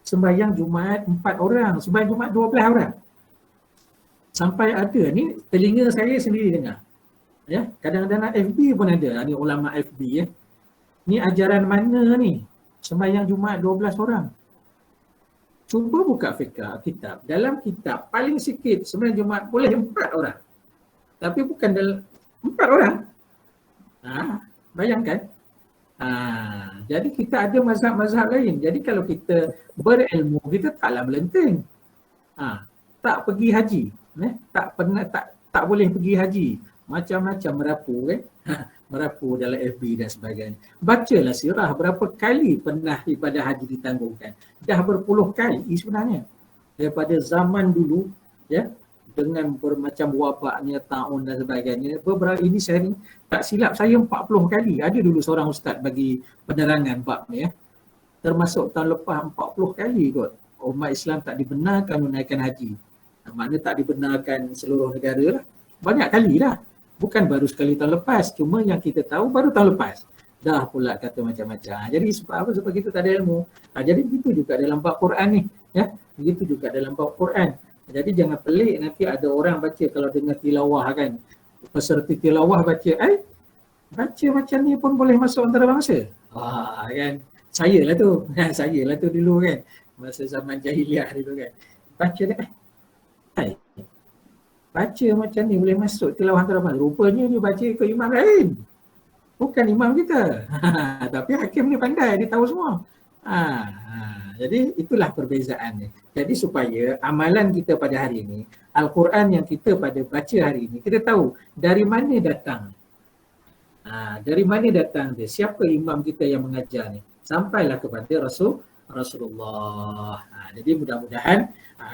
Sembahyang Jumaat 4 orang, sembahyang Jumaat 12 orang. Sampai ada, ni telinga saya sendiri dengar. Ya, kadang-kadang FB pun ada, ni ulama FB ya. Ni ajaran mana ni? Sembahyang Jumaat 12 orang. Cuba buka fiqh kitab. Dalam kitab paling sikit sembahyang Jumaat boleh 4 orang. Tapi bukan dalam 4 orang. Bayangkan. Jadi kita ada mazhab-mazhab lain. Jadi kalau kita berilmu, kita taklah melenting. Tak pergi haji, tak pernah, tak boleh pergi haji. Macam-macam merapu kan. Merapu dalam FB dan sebagainya. Bacalah sirah berapa kali pernah ibadah haji ditanggungkan. Dah berpuluh kali sebenarnya. Daripada zaman dulu, ya, dengan bermacam wabaknya, taun dan sebagainya. Beberapa ini saya tak silap saya 40 kali. Ada dulu seorang ustaz bagi penerangan bab ni, ya. Termasuk tahun lepas 40 kali kot. Umat Islam tak dibenarkan menaikkan haji. Maknanya tak dibenarkan seluruh negara lah. Banyak kali lah. Bukan baru sekali tahun lepas. Cuma yang kita tahu baru tahun lepas. Dah pula kata macam-macam. Jadi sebab apa? Sebab kita tak ada ilmu. Jadi begitu juga dalam bab Quran ni. Ya, begitu juga dalam bab Quran. Jadi jangan pelik nanti ada orang baca kalau dengar tilawah kan. Peserta tilawah baca, baca macam ni pun boleh masuk antarabangsa. Kan. Saya lah tu. Saya lah tu dulu kan. Masa zaman jahiliah dulu kan. Baca ni, baca macam ni boleh masuk tilawah antarabangsa. Rupanya dia baca ikut imam lain. Bukan imam kita. Tapi hakim ni pandai, dia tahu semua. Jadi itulah perbezaannya. Jadi supaya amalan kita pada hari ini, Al-Quran yang kita pada baca hari ini, kita tahu dari mana datang. Dari mana datang dia, siapa imam kita yang mengajar ni. Sampailah kepada Rasulullah. Jadi mudah-mudahan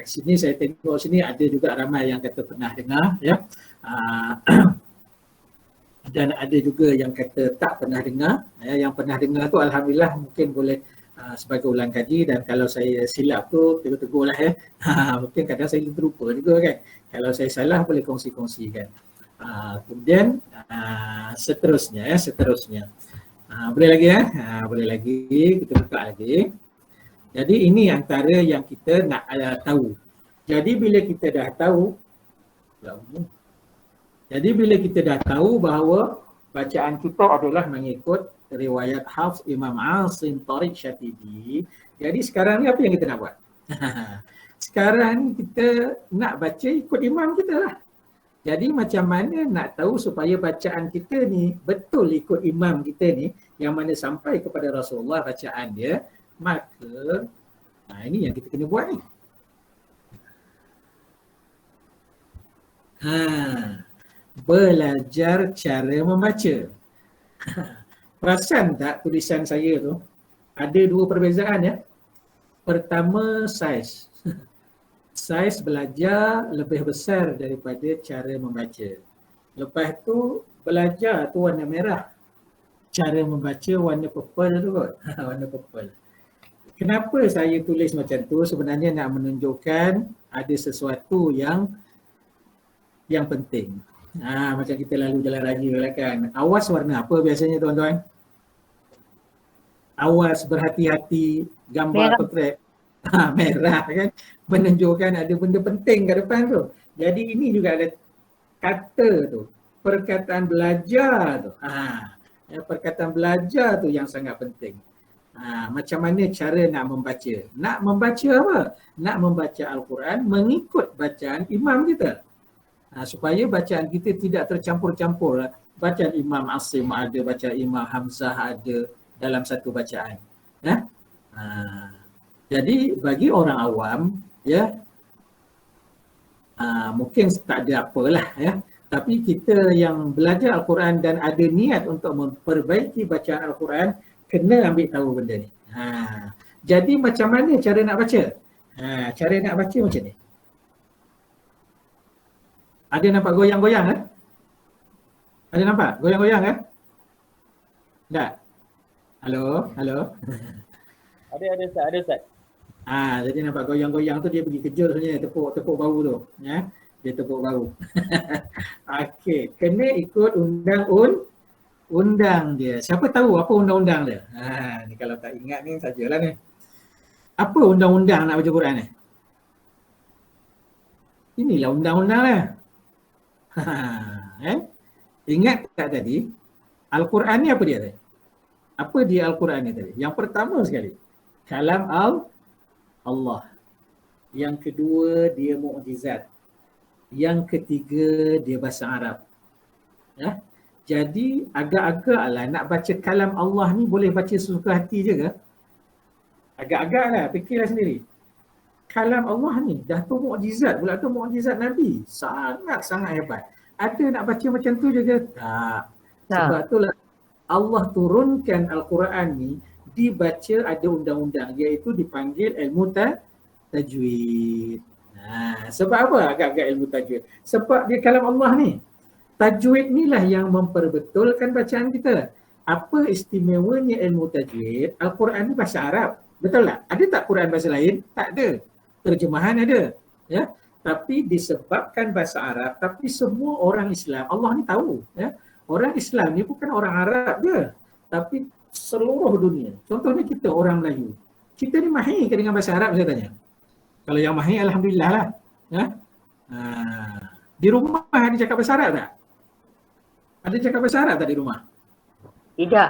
sini saya tengok sini ada juga ramai yang kata pernah dengar, ya. Dan ada juga yang kata tak pernah dengar. Yang pernah dengar tu alhamdulillah mungkin boleh sebagai ulang kaji, dan kalau saya silap tu tegur-tegur lah, ya. Mungkin kadang saya terlupa juga kan. Kalau saya salah boleh kongsi-kongsikan. Kemudian seterusnya, boleh lagi, ya. Boleh lagi, kita buka lagi. Jadi ini antara yang kita nak tahu. Jadi bila kita dah tahu, bahawa bacaan kita adalah mengikut riwayat Hafs Imam Asim Tariq Syatibi. Jadi sekarang ni apa yang kita nak buat? Sekarang kita nak baca ikut imam kita lah. Jadi macam mana nak tahu supaya bacaan kita ni betul ikut imam kita ni, yang mana sampai kepada Rasulullah bacaan dia, maka ini yang kita kena buat ni. Belajar cara membaca. Perasan tak tulisan saya tu? Ada dua perbezaan, ya. Pertama, saiz. Saiz belajar lebih besar daripada cara membaca. Lepas tu belajar tu warna merah. Cara membaca warna purple tu kot. Warna purple. Kenapa saya tulis macam tu? Sebenarnya nak menunjukkan ada sesuatu yang penting. Macam kita lalu jalan raya lah kan. Awas warna apa biasanya tuan-tuan? Awas, berhati-hati, gambar potret. Merah kan. Menunjukkan ada benda penting kat depan tu. Jadi ini juga ada kata tu. Perkataan belajar tu. Perkataan belajar tu yang sangat penting. Macam mana cara nak membaca? Nak membaca apa? Nak membaca Al-Quran mengikut bacaan imam kita. Supaya bacaan kita tidak tercampur-campur. Bacaan Imam Asim ada, bacaan Imam Hamzah ada dalam satu bacaan. Jadi bagi orang awam, ya, mungkin tak ada apalah, ya. Tapi kita yang belajar Al-Quran dan ada niat untuk memperbaiki bacaan Al-Quran, kena ambil tahu benda ni. Jadi macam mana cara nak baca? Cara nak baca macam ni. Ada nampak goyang-goyang kan? Ada nampak goyang-goyang kan? Tak? Halo? Ada Ustaz. Jadi nampak goyang-goyang tu dia pergi kerja sebenarnya, tepuk bahu tu, ya. Dia tepuk bahu. Okey, kena ikut undang dia. Siapa tahu apa undang-undang dia? Ni kalau tak ingat ni sajalah ni. Apa undang-undang nak baca Quran ni? Inilah undang-undang lah. Ingat tak tadi? Al-Quran ni apa dia tadi? Apa dia Al-Quran ni tadi? Yang pertama sekali, kalam Allah. Yang kedua, dia mukjizat. Yang ketiga, dia bahasa Arab. Jadi agak-agak lah nak baca kalam Allah ni boleh baca sesuka hati je ke? Agak-agak lah, fikirlah sendiri. Kalam Allah ni dah tu mukjizat, pula tu mukjizat Nabi. Sangat-sangat hebat. Ada nak baca macam tu je ke? Tak. Sebab itulah Allah turunkan Al-Quran ni dibaca ada undang-undang, iaitu dipanggil ilmu tajwid. Sebab apa agak-agak ilmu tajwid? Sebab dia kalam Allah ni. Tajwid ni lah yang memperbetulkan bacaan kita. Apa istimewanya ilmu tajwid? Al-Quran ni bahasa Arab. Betul tak? Ada tak Quran bahasa lain? Tak ada. Terjemahan ada. Ya. Tapi disebabkan bahasa Arab, tapi semua orang Islam, Allah ni tahu. Ya. Orang Islam ni bukan orang Arab je. Tapi seluruh dunia. Contohnya kita orang Melayu. Kita ni mahir ke dengan bahasa Arab saya tanya? Kalau yang mahir, Alhamdulillah lah. Ya. Di rumah ada cakap bahasa Arab tak? Ada cakap bahasa Arab tak di rumah? Tidak.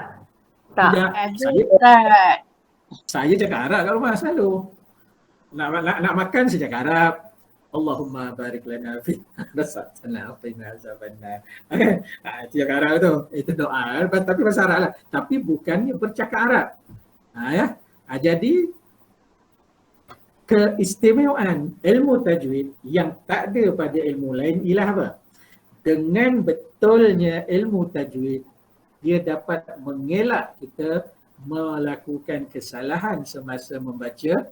Tak. Tidak. Ada Ustaz. Saya cakap Arab kat rumah selalu. Nak makan saya cakap Arab. Allahumma barik lana fi rasatana atina azabannar. Itu cakap Arab tu. Itu doa. Tapi bahasa Arab lah. Tapi bukannya bercakap Arab. Ya. Jadi keistimewaan ilmu tajwid yang tak ada pada ilmu lain ialah apa? Dengan betulnya ilmu tajwid, dia dapat mengelak kita melakukan kesalahan semasa membaca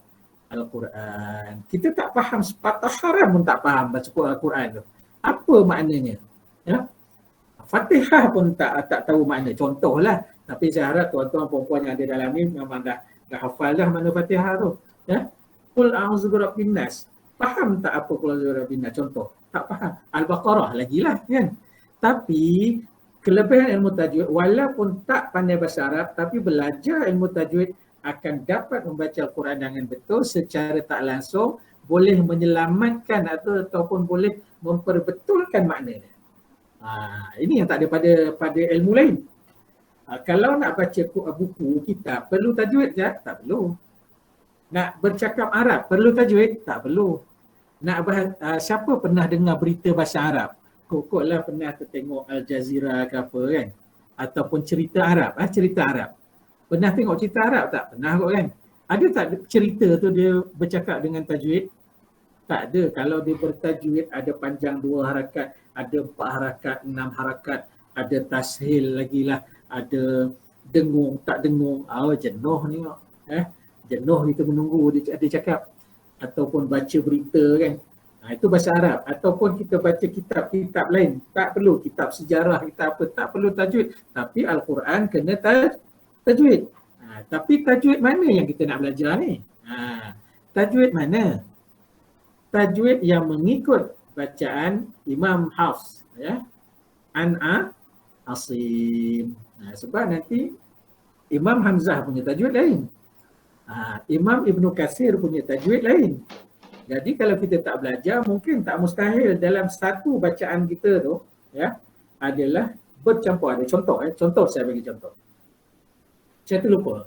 Al-Quran. Kita tak faham, sepatah haram pun tak faham baca Al-Quran tu. Apa maknanya? Ya? Fatihah pun tak tahu makna. Contohlah. Tapi saya harap tuan-tuan perempuan yang ada dalam ni memang dah hafal dah makna Fatihah tu. Ya? Qul a'udzu birabbin nas. Faham tak apa qul a'udzu birabbin nas? Contoh. Tak faham. Al-Baqarah lagilah kan. Tapi kelebihan ilmu tajwid, walaupun tak pandai bahasa Arab, tapi belajar ilmu tajwid akan dapat membaca Al-Quran dengan betul secara tak langsung, boleh menyelamatkan ataupun boleh memperbetulkan maknanya. Ini yang tak ada pada ilmu lain. Kalau nak baca buku, kitab, perlu tajwid ke? Tak perlu. Nak bercakap Arab, perlu tajwid? Tak perlu. Siapa pernah dengar berita bahasa Arab? Kokoklah pernah tengok Al Jazeera ke apa kan? Ataupun cerita Arab, cerita Arab. Pernah tengok cerita Arab tak? Pernah kot kan? Ada tak cerita tu dia bercakap dengan tajwid? Tak ada. Kalau dia bertajwid ada panjang 2 harakat, ada 4 harakat, 6 harakat, ada tashil lagi lah, ada dengung, tak dengung. Jenuh ni. Jenuh kita menunggu dia cakap. Ataupun baca berita kan. Itu bahasa Arab. Ataupun kita baca kitab-kitab lain. Tak perlu kitab sejarah, kitab apa. Tak perlu tajwid. Tapi Al-Quran kena tajwid. Tapi tajwid mana yang kita nak belajar ni? Tajwid mana? Tajwid yang mengikut bacaan Imam Hafs. Ya? Asim. Sebab nanti Imam Hamzah punya tajwid lain. Imam Ibn Katsir punya tajwid lain. Jadi kalau kita tak belajar, mungkin tak mustahil dalam satu bacaan kita tu ya adalah bercampur. Ada contoh saya bagi contoh. Saya terlupa.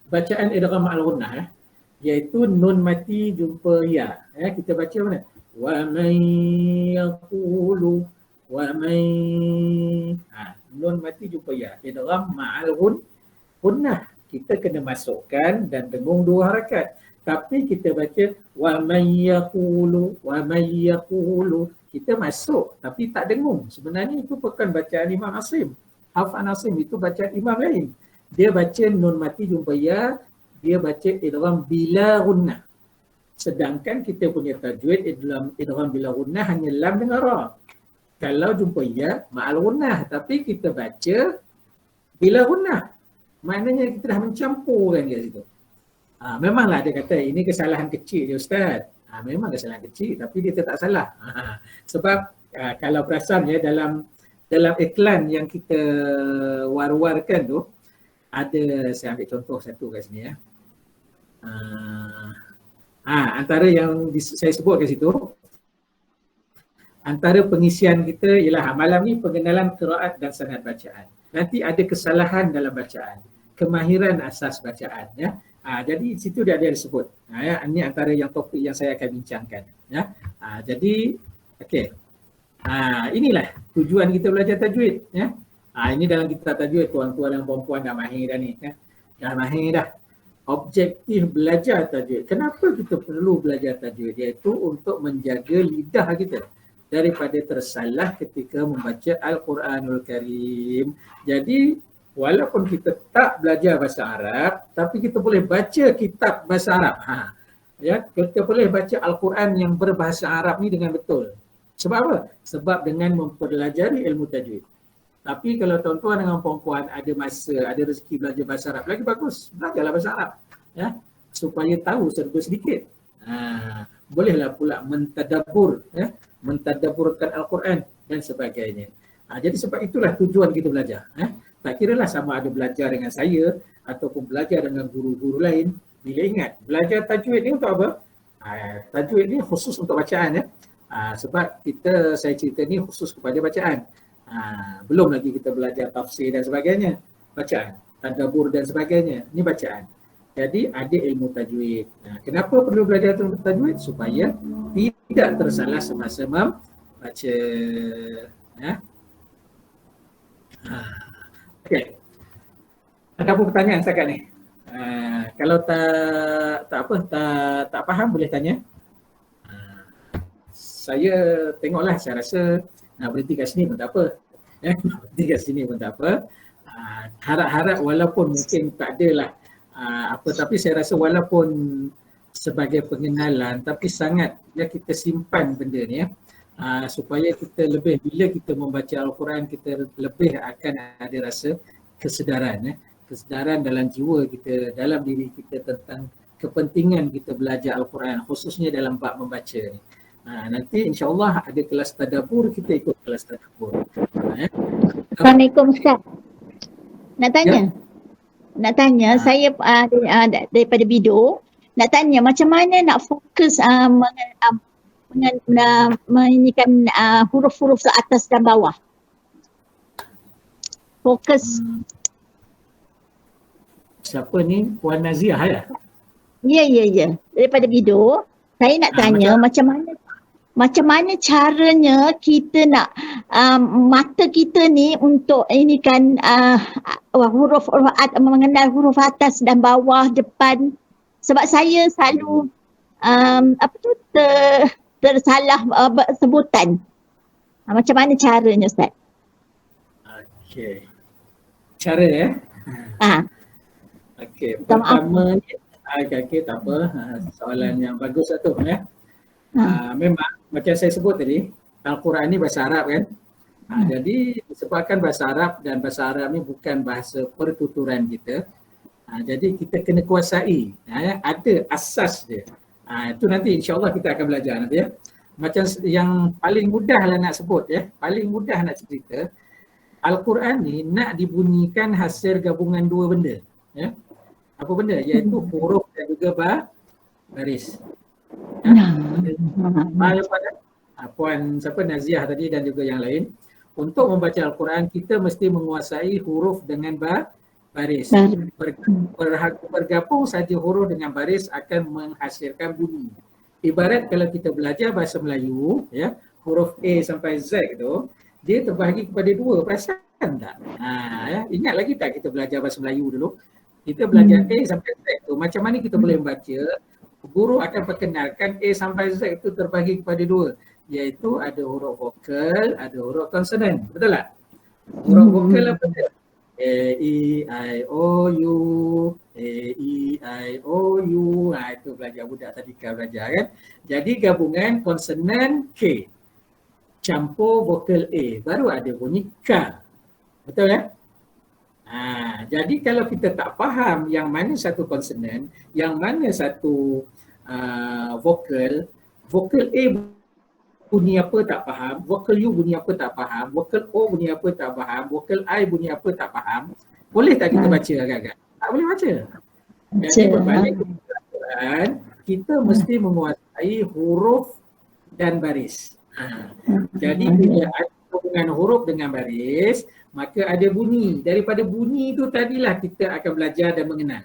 Bacaan idgham al-ghunnah iaitu nun mati jumpa ya. Kita baca mana? Wa man yaqulu wa man nun mati jumpa ya. Idgham ma'al ghunnah. Kita kena masukkan dan dengung 2 harakat. Tapi kita baca wa may yaqulu wa may yaqulu, kita masuk tapi tak dengung. Sebenarnya itu bukan bacaan Imam Asim. Hafan Asim itu bacaan imam lain. Dia baca nun mati jumpa ya, dia baca idgham bila gunnah. Sedangkan kita punya tajwid idgham bila gunnah hanya lam dengan ra. Kalau jumpa ya ma'al gunnah, tapi kita baca bila gunnah. Maknanya kita dah mencampurkan kat situ. Memanglah dia kata ini kesalahan kecil je Ustaz. Memang kesalahan kecil tapi dia tetap salah. Sebab kalau perasan ya dalam iklan yang kita war-warkan tu, ada, saya ambil contoh satu kat sini ya. Antara yang saya sebut kat situ, antara pengisian kita ialah malam ni pengenalan qiraat dan sanad bacaan. Nanti ada kesalahan dalam bacaan, kemahiran asas bacaan ya. Jadi situ dia ada disebut. Ini antara yang topik yang saya akan bincangkan ya. Jadi okey. Inilah tujuan kita belajar tajwid. Ya. Ini dalam kitab tajwid, tuan-tuan dan puan-puan dah mahir dah ni. Ya. Dah mahir dah. Objektif belajar tajwid. Kenapa kita perlu belajar tajwid? Iaitu untuk menjaga lidah kita daripada tersalah ketika membaca Al-Quranul Karim. Jadi walaupun kita tak belajar bahasa Arab, tapi kita boleh baca kitab bahasa Arab. Ya, kita boleh baca Al-Quran yang berbahasa Arab ni dengan betul. Sebab apa? Sebab dengan mempelajari ilmu tajwid. Tapi kalau tuan-tuan dengan puan-puan ada masa, ada rezeki belajar bahasa Arab, lagi bagus. Belajarlah bahasa Arab. Ya, supaya tahu sedikit. Bolehlah pula mentadabbur, ya, mentadabburkan Al-Quran dan sebagainya. Jadi sebab itulah tujuan kita belajar. Tak kiralah sama ada belajar dengan saya ataupun belajar dengan guru-guru lain. Bila ingat, belajar tajwid ni untuk apa? Tajwid ni khusus untuk bacaan, ya. Sebab saya cerita ni khusus kepada bacaan. Belum lagi kita belajar tafsir dan sebagainya. Bacaan, tadabbur dan sebagainya. Ni bacaan. Jadi ada ilmu tajwid. Kenapa perlu belajar ilmu tajwid? Supaya tidak tersalah semasa membaca. Okey. Ada apa pertanyaan setakat ni? Kalau tak faham boleh tanya. Saya tengoklah, saya rasa nak berhenti kat sini pun tak apa. Berhenti kat sini pun tak apa. Harap-harap walaupun mungkin tak adalah tapi saya rasa walaupun sebagai pengenalan, tapi sangat kita simpan benda ni, supaya kita lebih, bila kita membaca Al-Quran, kita lebih akan ada rasa kesedaran, kesedaran dalam jiwa kita, dalam diri kita tentang kepentingan kita belajar Al-Quran, khususnya dalam bab membaca ni. Nanti insya-Allah ada kelas tadabbur, kita ikut kelas tadabbur. Assalamualaikum Ustaz. Nak tanya, saya daripada video, nak tanya macam mana nak fokus menyanyikan huruf-huruf ke atas dan bawah. Fokus. Siapa ni? Puan Naziah ya? Ya. Daripada video, saya nak tanya macam mana caranya kita nak mata kita ni untuk ini kan huruf mengenal huruf atas dan bawah, depan. Sebab saya selalu tersalah sebutan. Macam mana caranya Ustaz? Okey. Cara Okey, pertama ni tak apa. Soalan yang bagus satu ya. Memang macam saya sebut tadi, Al-Quran ni bahasa Arab kan. Jadi disebabkan bahasa Arab, dan bahasa Arab ni bukan bahasa pertuturan kita. Jadi kita kena kuasai, ada asas dia. Itu nanti insya-Allah kita akan belajar nanti ya. Macam yang paling mudah lah nak sebut ya, paling mudah nak cerita, Al-Quran ni nak dibunyikan hasil gabungan dua benda ya. Apa benda? Iaitu huruf dan juga baris. Puan Naziah tadi dan juga yang lain, untuk membaca Al-Quran kita mesti menguasai huruf dengan baris. Bergabung saja huruf dengan baris akan menghasilkan bunyi. Ibarat kalau kita belajar bahasa Melayu ya, huruf A sampai Z tu dia terbahagi kepada dua, perasan tak? Ingat lagi tak kita belajar bahasa Melayu dulu? Kita belajar A sampai Z tu, macam mana kita boleh membaca? Guru akan perkenalkan A sampai Z itu terbahagi kepada dua, iaitu ada huruf vokal, ada huruf konsonan. Betul tak? Huruf vokal apa dia? A, E, I, O, U, A, E, I, O, U. Itu belajar budak tadika belajar kan. Jadi gabungan konsonan K campur vokal A, baru ada bunyi K. Betul kan? Jadi kalau kita tak faham yang mana satu konsonan, yang mana satu vokal A bunyi apa tak faham, vokal U bunyi apa tak faham, vokal O bunyi apa tak faham, vokal I bunyi apa tak faham, boleh tak kita baca agak-agak? Tak boleh baca. Jadi berbalik ke Al-Quran, kita mesti menguasai huruf dan baris. Jadi bila ada hubungan huruf dengan baris, maka ada bunyi. Daripada bunyi itu tadilah kita akan belajar dan mengenal.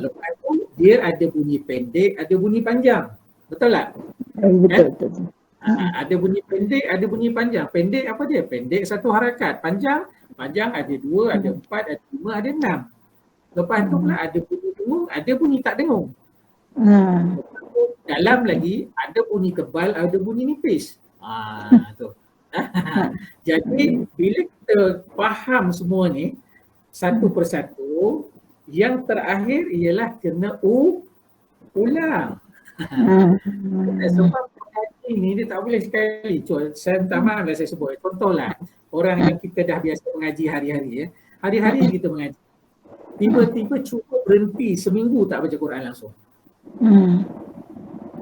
Lepas itu dia ada bunyi pendek, ada bunyi panjang. Betul tak? Betul. Ada bunyi pendek, ada bunyi panjang. Pendek apa dia? Pendek satu harakat. Panjang ada 2, ada 4, ada 5, ada 6. Lepas tu pula ada bunyi dengung, ada bunyi tak dengung. Dalam lagi ada bunyi tebal, ada bunyi nipis. Tu. Jadi bila kita faham semua ni satu persatu, yang terakhir ialah kena ulang. Sebab mengaji ni dia tak boleh sekali. Saya minta maaf lah saya sebut. Contohlah orang yang kita dah biasa mengaji hari-hari ya. Hari-hari kita mengaji. Tiba-tiba cukup berhenti seminggu tak baca Quran langsung.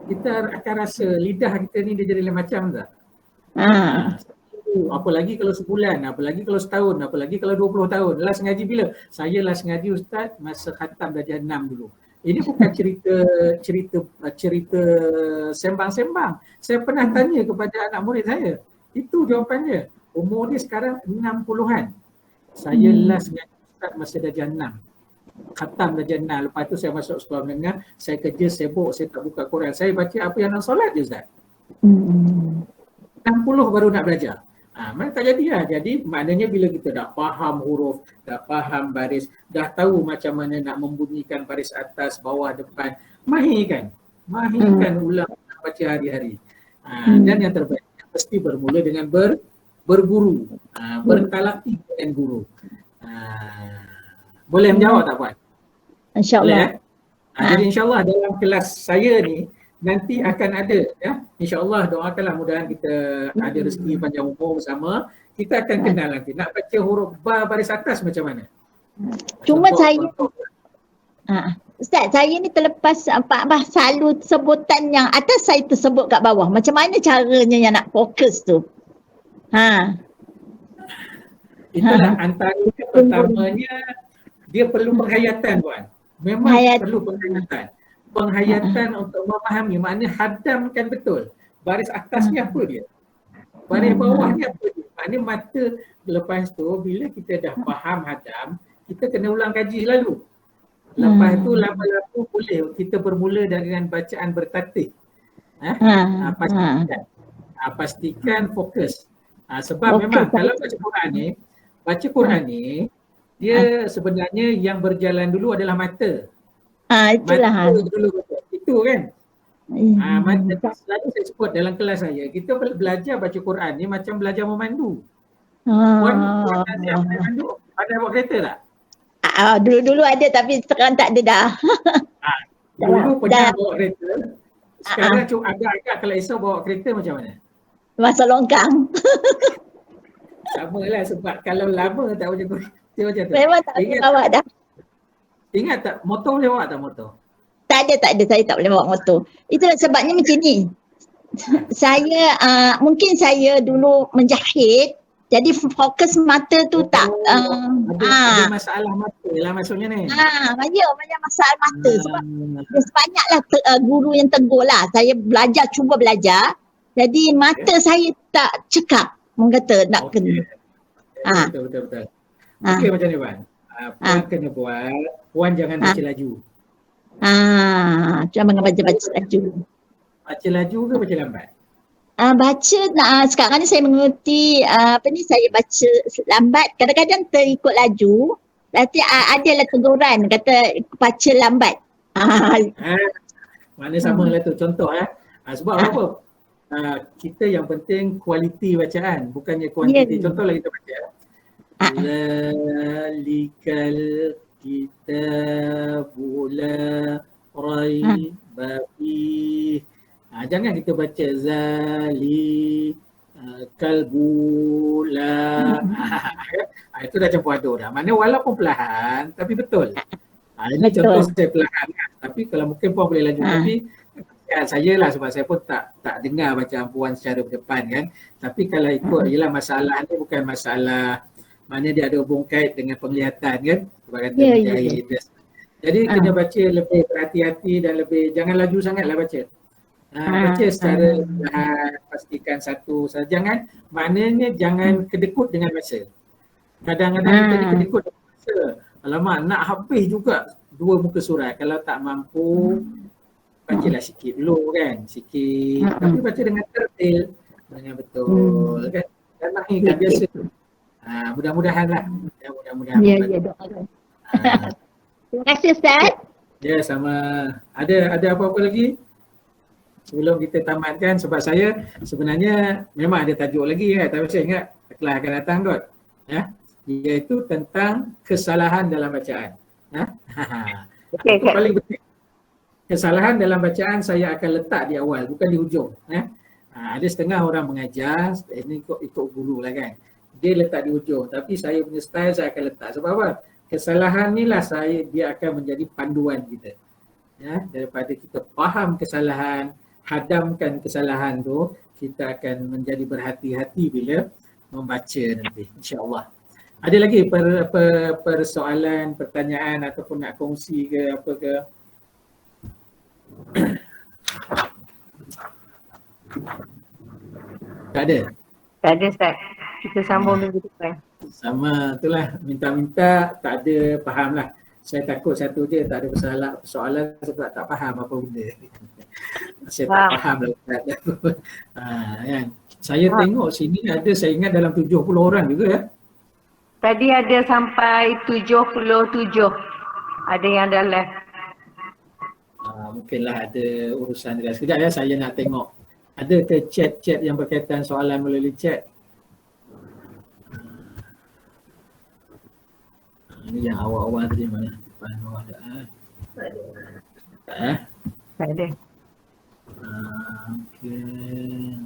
Kita akan rasa lidah kita ni dia jadi lain macam tak? Apalagi kalau sebulan, apalagi kalau setahun, apalagi kalau 20 tahun. Last ngaji bila? Saya last ngaji Ustaz masa khatam darjah 6 dulu. Ini bukan cerita sembang-sembang. Saya pernah tanya kepada anak murid saya. Itu jawapannya. Umur dia sekarang 60-an. Saya last ngaji Ustaz masa darjah 6. Khatam darjah 6. Lepas tu saya masuk sekolah menengah, saya kerja sibuk, saya tak buka Quran. Saya baca apa yang nak solat je Ustaz. 60 baru nak belajar. Mana tak jadi lah. Jadi maknanya bila kita dah faham huruf, dah faham baris, dah tahu macam mana nak membunyikan baris atas, bawah, depan, mahirkan ulang baca hari-hari. Dan yang terbaik mesti bermula dengan berguru, bertalaki dengan guru. Boleh menjawab tak Puan? InsyaAllah. Jadi insyaAllah dalam kelas saya ni nanti akan ada ya. InsyaAllah doakanlah mudahan kita ada rezeki panjang umur bersama. Kita akan kenal nanti. Nak baca huruf ba baris atas macam mana? Cuma saya Ustaz, saya ni terlepas selalu sebutan yang atas saya tersebut kat bawah. Macam mana caranya yang nak fokus tu? Itulah antara pertamanya dia perlu penghayatan Puan. Memang perlu penghayatan untuk memahami, maknanya hadamkan betul. Baris atasnya apa dia? Baris bawahnya apa dia? Maknanya mata lepas tu bila kita dah faham hadam, kita kena ulang kaji lalu. Lepas tu lama-lama boleh kita bermula dengan bacaan bertatih. Pastikan fokus. Sebab memang kalau baca Quran ni dia sebenarnya yang berjalan dulu adalah mata. Itulah. Mata dulu itu kan. Mata selalu saya sebut dalam kelas saya, kita belajar baca Quran ni macam belajar memandu. Puan pandai bawa kereta tak? Dulu-dulu ada tapi sekarang tak ada dah. Dulu pernah bawa kereta. Sekarang agak-agak kalau esok bawa kereta macam mana? Masa longkang. Sama lah sebab kalau lama tak baca Quran macam tu. Memang tak boleh bawa dah. Ingat tak motor boleh bawa tak motor? Tak ada, saya tak boleh bawa motor. Itulah sebabnya macam ni. Saya mungkin saya dulu menjahit, jadi fokus mata tu tak ada masalah mata lah maksudnya ni. Banyak masalah mata sebab banyaklah guru yang tegur lah. Saya cuba belajar. Jadi mata saya tak cekap mengata nak kena. Betul. Okey macam ni Puan. Puan kena buat, Puan jangan baca laju. Jangan baca laju. Baca laju ke baca lambat? Sekarang ni saya mengerti saya baca lambat, kadang-kadang terikut laju. Nanti adalah teguran kata baca lambat. Mana sama lah tu contoh sebab apa? Kita yang penting kualiti bacaan, bukannya kuantiti. Contohlah kita baca Zalikal kitabu la raiba fihi. Jangan kita baca zalikal la. Itu dah campur aduk dah. Maknanya walaupun perlahan tapi betul. Ini contoh saya perlahan kan. Tapi kalau mungkin Puan boleh laju. Tapi saya lah sebab saya pun tak dengar bacaan Puan secara berdepan kan. Tapi kalau ikut ialah masalah ni bukan masalah mana dia ada hubung kait dengan penglihatan kan. Sebab kata menjahit. Jadi kena baca lebih berhati-hati dan lebih jangan laju sangatlah baca. Baca secara pastikan satu saja. Maknanya jangan kedekut dengan masa. Kadang-kadang kita kedekut dengan masa. Alamak nak habis juga 2 muka surat. Kalau tak mampu bacalah sikit dulu kan. Sikit. Tapi baca dengan tertib. detail dengan betul kan. Memang ni kan biasa. Mudah-mudahan lah. Ya, mudah-mudahan. Ya, membantu. ya, doakan. Ah, Terima kasih Ustaz. ya, sama. Ada apa-apa lagi? Sebelum kita tamatkan, sebab saya sebenarnya memang ada tajuk lagi ya, tapi saya ingat kelas akan datang kot. Ya, iaitu tentang kesalahan dalam bacaan. Ya. Okey, Itu paling penting. Kesalahan dalam bacaan saya akan letak di awal, bukan di hujung. Ya. Ada setengah orang mengajar, ini ikut guru lah kan. Dia letak di hujung, tapi saya punya style saya akan letak. Sebab apa? Kesalahan ni lah dia akan menjadi panduan kita. Ya, daripada kita faham kesalahan, hadamkan kesalahan tu, kita akan menjadi berhati-hati bila membaca nanti, insya-Allah. Ada lagi persoalan, pertanyaan ataupun nak kongsi ke apa ke? Tak ada? Tak ada Ustaz. Kita sambung minggu depan. Sama itulah, minta-minta tak ada faham lah. Saya takut satu je, tak ada persoalan sebab tak faham apa benda. Saya tak faham lah Ustaz. Kan? Saya tengok sini ada, saya ingat dalam 70 orang juga ya. Tadi ada sampai 77. Ada yang dah left. Mungkinlah ada urusan dia. Sekejap ya, saya nak tengok. Ada ke chat-chat yang berkaitan soalan melalui chat? Ini yang awal-awal tadi mana? Depan bawah ada. Tak ada. Okey.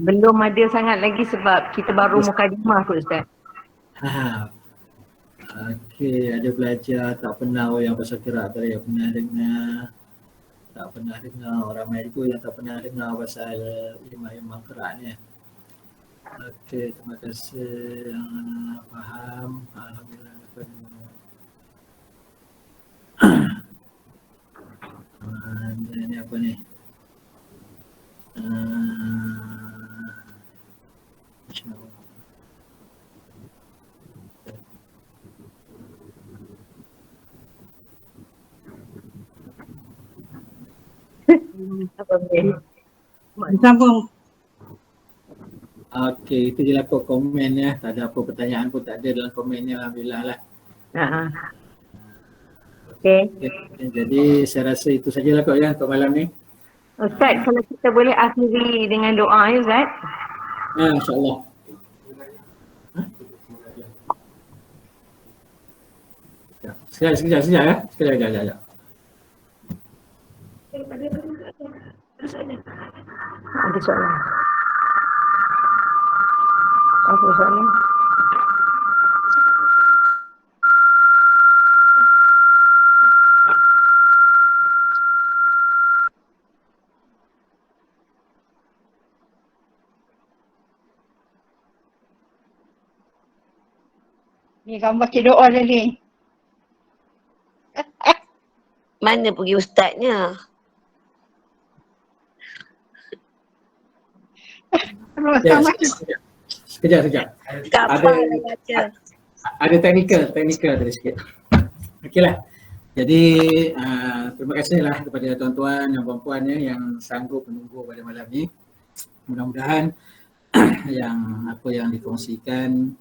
Belum ada sangat lagi sebab kita baru mukadimah kot Ustaz. Okey, ada belajar tak pernah yang pasal qiraat tadi yang pernah dengar. Tak pernah dengar, orang Melayu yang tak pernah dengar pasal imam-imam qiraat ni. Okey, terima kasih yang faham. Alhamdulillah. Ini apa ni? InsyaAllah. Sambung. Okey, itu je lah kot komen ya. Tak ada apa pertanyaan pun tak ada dalam komen ni, alhamdulillah lah. Okey. Jadi saya rasa itu sajalah kot ya untuk malam ni. Ustaz, kalau kita boleh akhiri dengan doa ya Ustaz. InsyaAllah. Sekejap ya. Sekejap. Ada soalan. Apa soalan? Ni kamu baca doa dah ni. Mana pergi ustaznya? Sekejap. Kapan nak baca? Ada teknikal tadi sikit. Okeylah. Jadi terima kasihlah kepada tuan-tuan dan puan-puan yang sanggup menunggu pada malam ni. Mudah-mudahan yang dikongsikan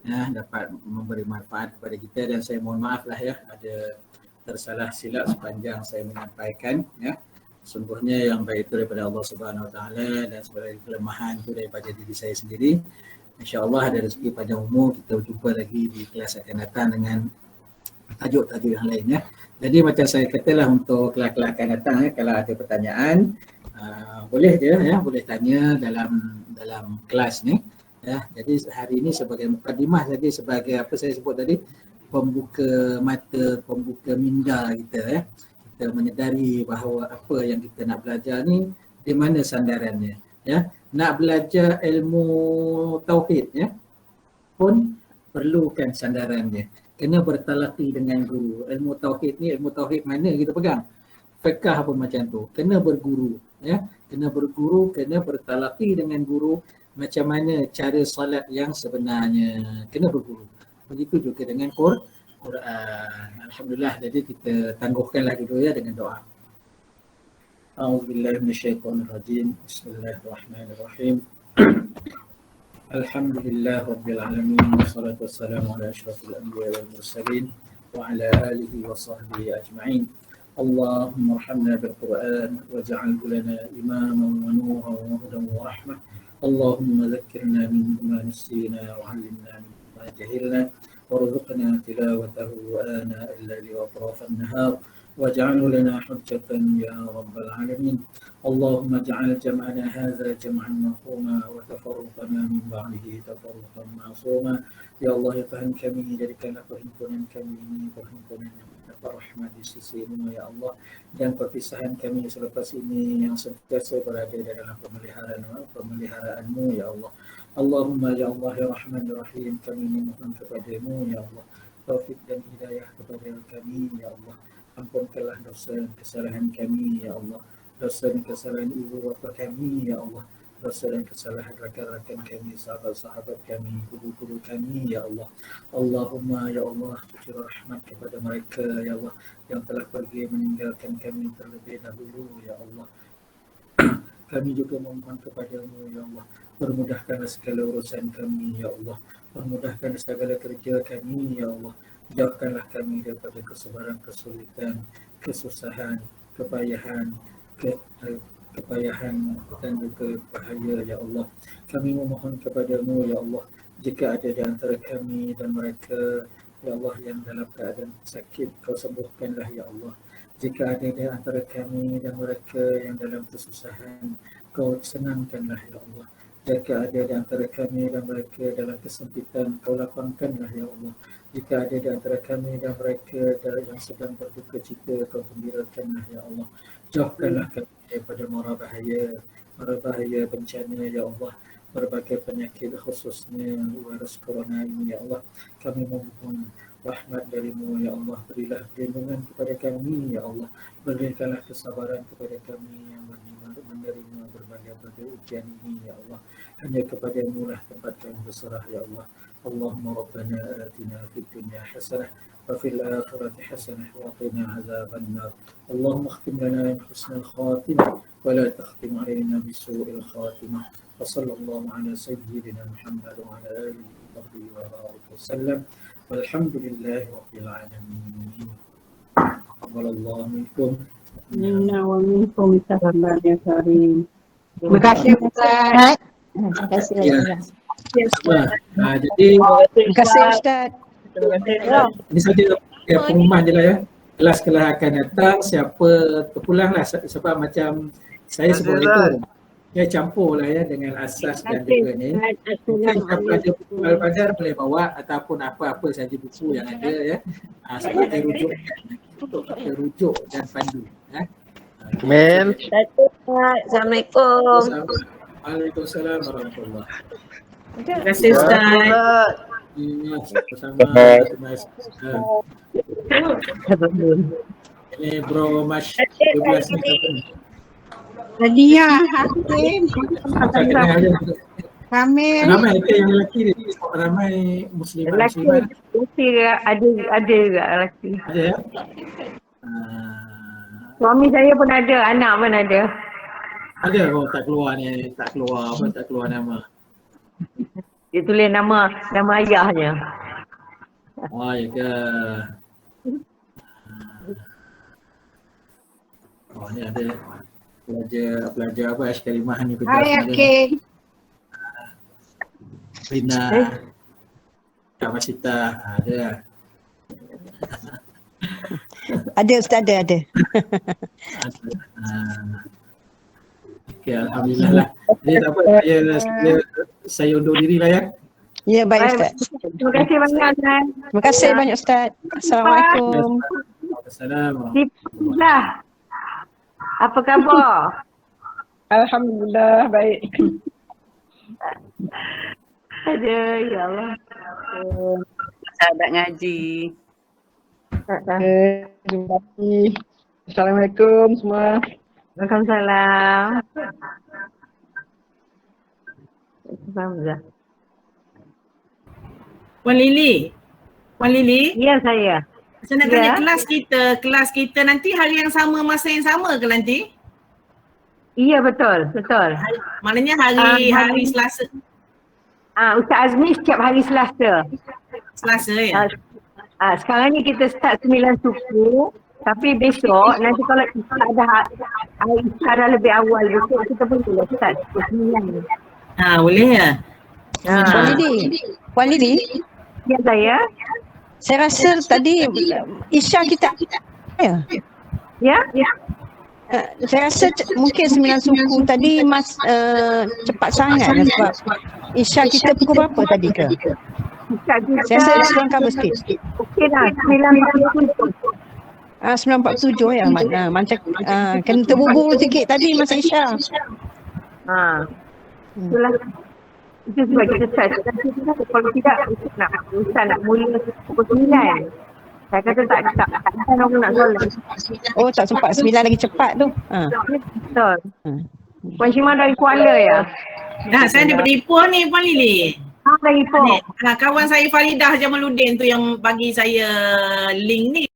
dapat memberi manfaat kepada kita, dan saya mohon maaf lah ya ada tersalah silap sepanjang saya menyampaikan ya. Sungguhnya yang baik itu daripada Allah Subhanahu Wa Taala dan sebagai kelemahan itu daripada diri saya sendiri. InsyaAllah ada rezeki panjang umur, kita jumpa lagi di kelas akan datang dengan tajuk-tajuk yang lain ya. Jadi macam saya katalah untuk kelas-kelas akan datang ya, kalau ada pertanyaan boleh je ya, boleh tanya dalam kelas ni ya. Jadi hari ini sebagai mukadimah saja, sebagai apa saya sebut tadi, pembuka mata, pembuka minda kita ya. Kita menyedari bahawa apa yang kita nak belajar ni di mana sandarannya ya. Nak belajar ilmu tauhid ya pun perlukan sandarannya. Kena bertalaqi dengan guru. Ilmu tauhid ni, ilmu tauhid mana kita pegang? Fiqh pun macam tu. Kena berguru ya. Kena berguru, kena bertalaqi dengan guru. Macam mana cara salat yang sebenarnya, kena berguru. Begitu juga dengan Quran. Alhamdulillah, jadi kita tangguhkanlah dulu ya dengan doa. A'udzubillahi minasyaitonirrajim. Bismillahirrahmanirrahim. Alhamdulillah rabbil alamin wassalatu wassalamu ala asyrafil anbiya'i wal mursalin wa ala alihi wa sahbihi ajma'in. Allahumma arhamna bil Qur'an waj'alhu lana imaman wa nuran wa hudan wa rahmah. Allahumma dhakkirna minhu ma nasina wa 'allimna minhu ma jahilna warzuqna tilawatahu ana al-laili wa atraf an-nahar waj'alhu lana hujjatan ya rabbal alamin. Allahumma ij'al jam'ana hadza jam'an marhuma wa tafarruqana min ba'dihi tafarruqan ma'suma. Ya Allah, ya Tuhan kami, jadikanlah perhimpunan kami ini perhimpunan yang dapat rahmat di sisi-Mu ya Allah, dan perpisahan kami selepas ini yang sentiasa berada dalam pemeliharaan-Mu ya Allah. Allahumma ya Allah ya Rahman ya Rahim, kami memohon kepada-Mu ya Allah taufik dan hidayah kepada kami ya Allah. Ampunkanlah dosa dan kesalahan kami ya Allah, dosa dan kesalahan ibu bapa kami ya Allah, dosa dan kesalahan rakan-rakan kami, sahabat-sahabat kami, guru-guru kami ya Allah. Allahumma ya Allah, cucur rahmat kepada mereka ya Allah yang telah pergi meninggalkan kami terlebih dahulu ya Allah. Kami juga memohon kepada-Mu ya Allah, permudahkanlah segala urusan kami ya Allah, permudahkan segala kerja kami ya Allah. Jauhkanlah kami daripada kesabaran, kesulitan, kesusahan, kepayahan dan juga bahaya ya Allah. Kami memohon kepada-Mu ya Allah, jika ada di antara kami dan mereka ya Allah yang dalam keadaan sakit, Kau sembuhkanlah ya Allah. Jika ada di antara kami dan mereka yang dalam kesusahan, Kau senangkanlah ya Allah. Jika ada di antara kami dan mereka dalam kesempitan, Kau lapangkanlah ya Allah. Jika ada di antara kami dan mereka yang sedang berduka cita, Kau gembirakanlah ya Allah. Jauhkanlah kami daripada mara bahaya bencana ya Allah, berbagai penyakit khususnya virus corona ini ya Allah. Kami memohon rahmat dari-Mu ya Allah, berilah perlindungan kepada kami ya Allah, berikanlah kesabaran kepada kami yang menerima berbagai ujian ini ya Allah. Hanya kepada-Mu lah tempat kami berserah ya Allah. Allahumma rabbana atina fid dunya hasanah wa fil akhirati hasanah wa qina azaban nar. Allahumma khtim lana min husnil khatimah wa la takhtim alaina bisu'il khatimah. Wa sallallahu ala sayyidina Muhammad wa ala alihi wa sahbihi wa barik wa sallam. Walhamdulillahi rabbil alamin. Wallahu minkum. Minna wa minkum sallallahu alaihi wasallam. Terima kasih Ustaz. Terima kasih Ya. Jadi Terima kasih Ustaz. ini saja pengumuman je lah ya. Kelas akan datang, siapa terpulang lah sebab macam saya sebut itu. Saya campur lah ya dengan asas dan juga ni. Mungkin siapa ada buku Al-Badar boleh bawa ataupun apa-apa saja buku yang ada ya. Sebagai rujuk untuk kita rujuk dan pandu. Ya. Amin. Assalamualaikum. Waalaikumsalam warahmatullahi. Terima kasih Ustaz. Sama-sama. Terima kasih. Ini Bro Mas 12 ni siapa ni? Nadia, Hakim, Saya kenal dia. Kamil. Ramai ke yang lelaki ni? Ramai Muslimat. Lelaki ada juga lelaki. Ada ya? Suami saya pun ada, anak pun ada. Ada kau tak keluar ni, tak keluar nama. Dia tulis nama ayahnya. Oh ya ke? Oh ni ada pelajar apa Ashkarimah ni kerja. Hai Hakim. Rina. Kak Masita ada. Ada Ustaz, ada. Okey, alhamdulillah lah. Jadi tak apa, saya undur diri lah ya. Ya, baik Ustaz. Terima kasih banyak Ustaz. Terima kasih banyak Ustaz. Assalamualaikum. Assalamualaikum. Bismillah. Apa khabar? Alhamdulillah baik. Ada, ya Allah. Sahabat ngaji. Terima kasih. Assalamualaikum semua. Waalaikumsalam. Hamzah. Puan Lily, Puan Lily, Ya saya. saya nak tanya Ya. kelas kita nanti hari yang sama, masa yang sama ke nanti? Iya betul. Maknanya hari Selasa, Ustaz Azmi setiap hari Selasa. ya? Sekarang ni kita start 9 suku. Tapi besok nanti kalau kita ada isyara lebih awal besok kita pun boleh start pukul 9. Boleh ya? Puan Lily, Ya saya. saya rasa tadi Isya kita Ya. saya rasa mungkin 9 suku tadi cepat sangat lah sebab Isya kita pukul berapa tadi ke? Ustaz kita. Saya rasa kurang cover sikit. Okey lah 9.47. 9.47 ya macam kena terbubur sikit tadi masa Isya. Itulah. Itu sebab kita start. Kalau tidak Ustaz nak mula pukul 9. Saya kata tak orang nak solat. Oh tak sempat 9 lagi cepat tu. Betul. Puan Syimah dari Kuala ya? Saya daripada Ipoh ni Puan Lily. Dari Ipoh. Kawan saya Faridah Jamaluddin tu yang bagi saya link ni.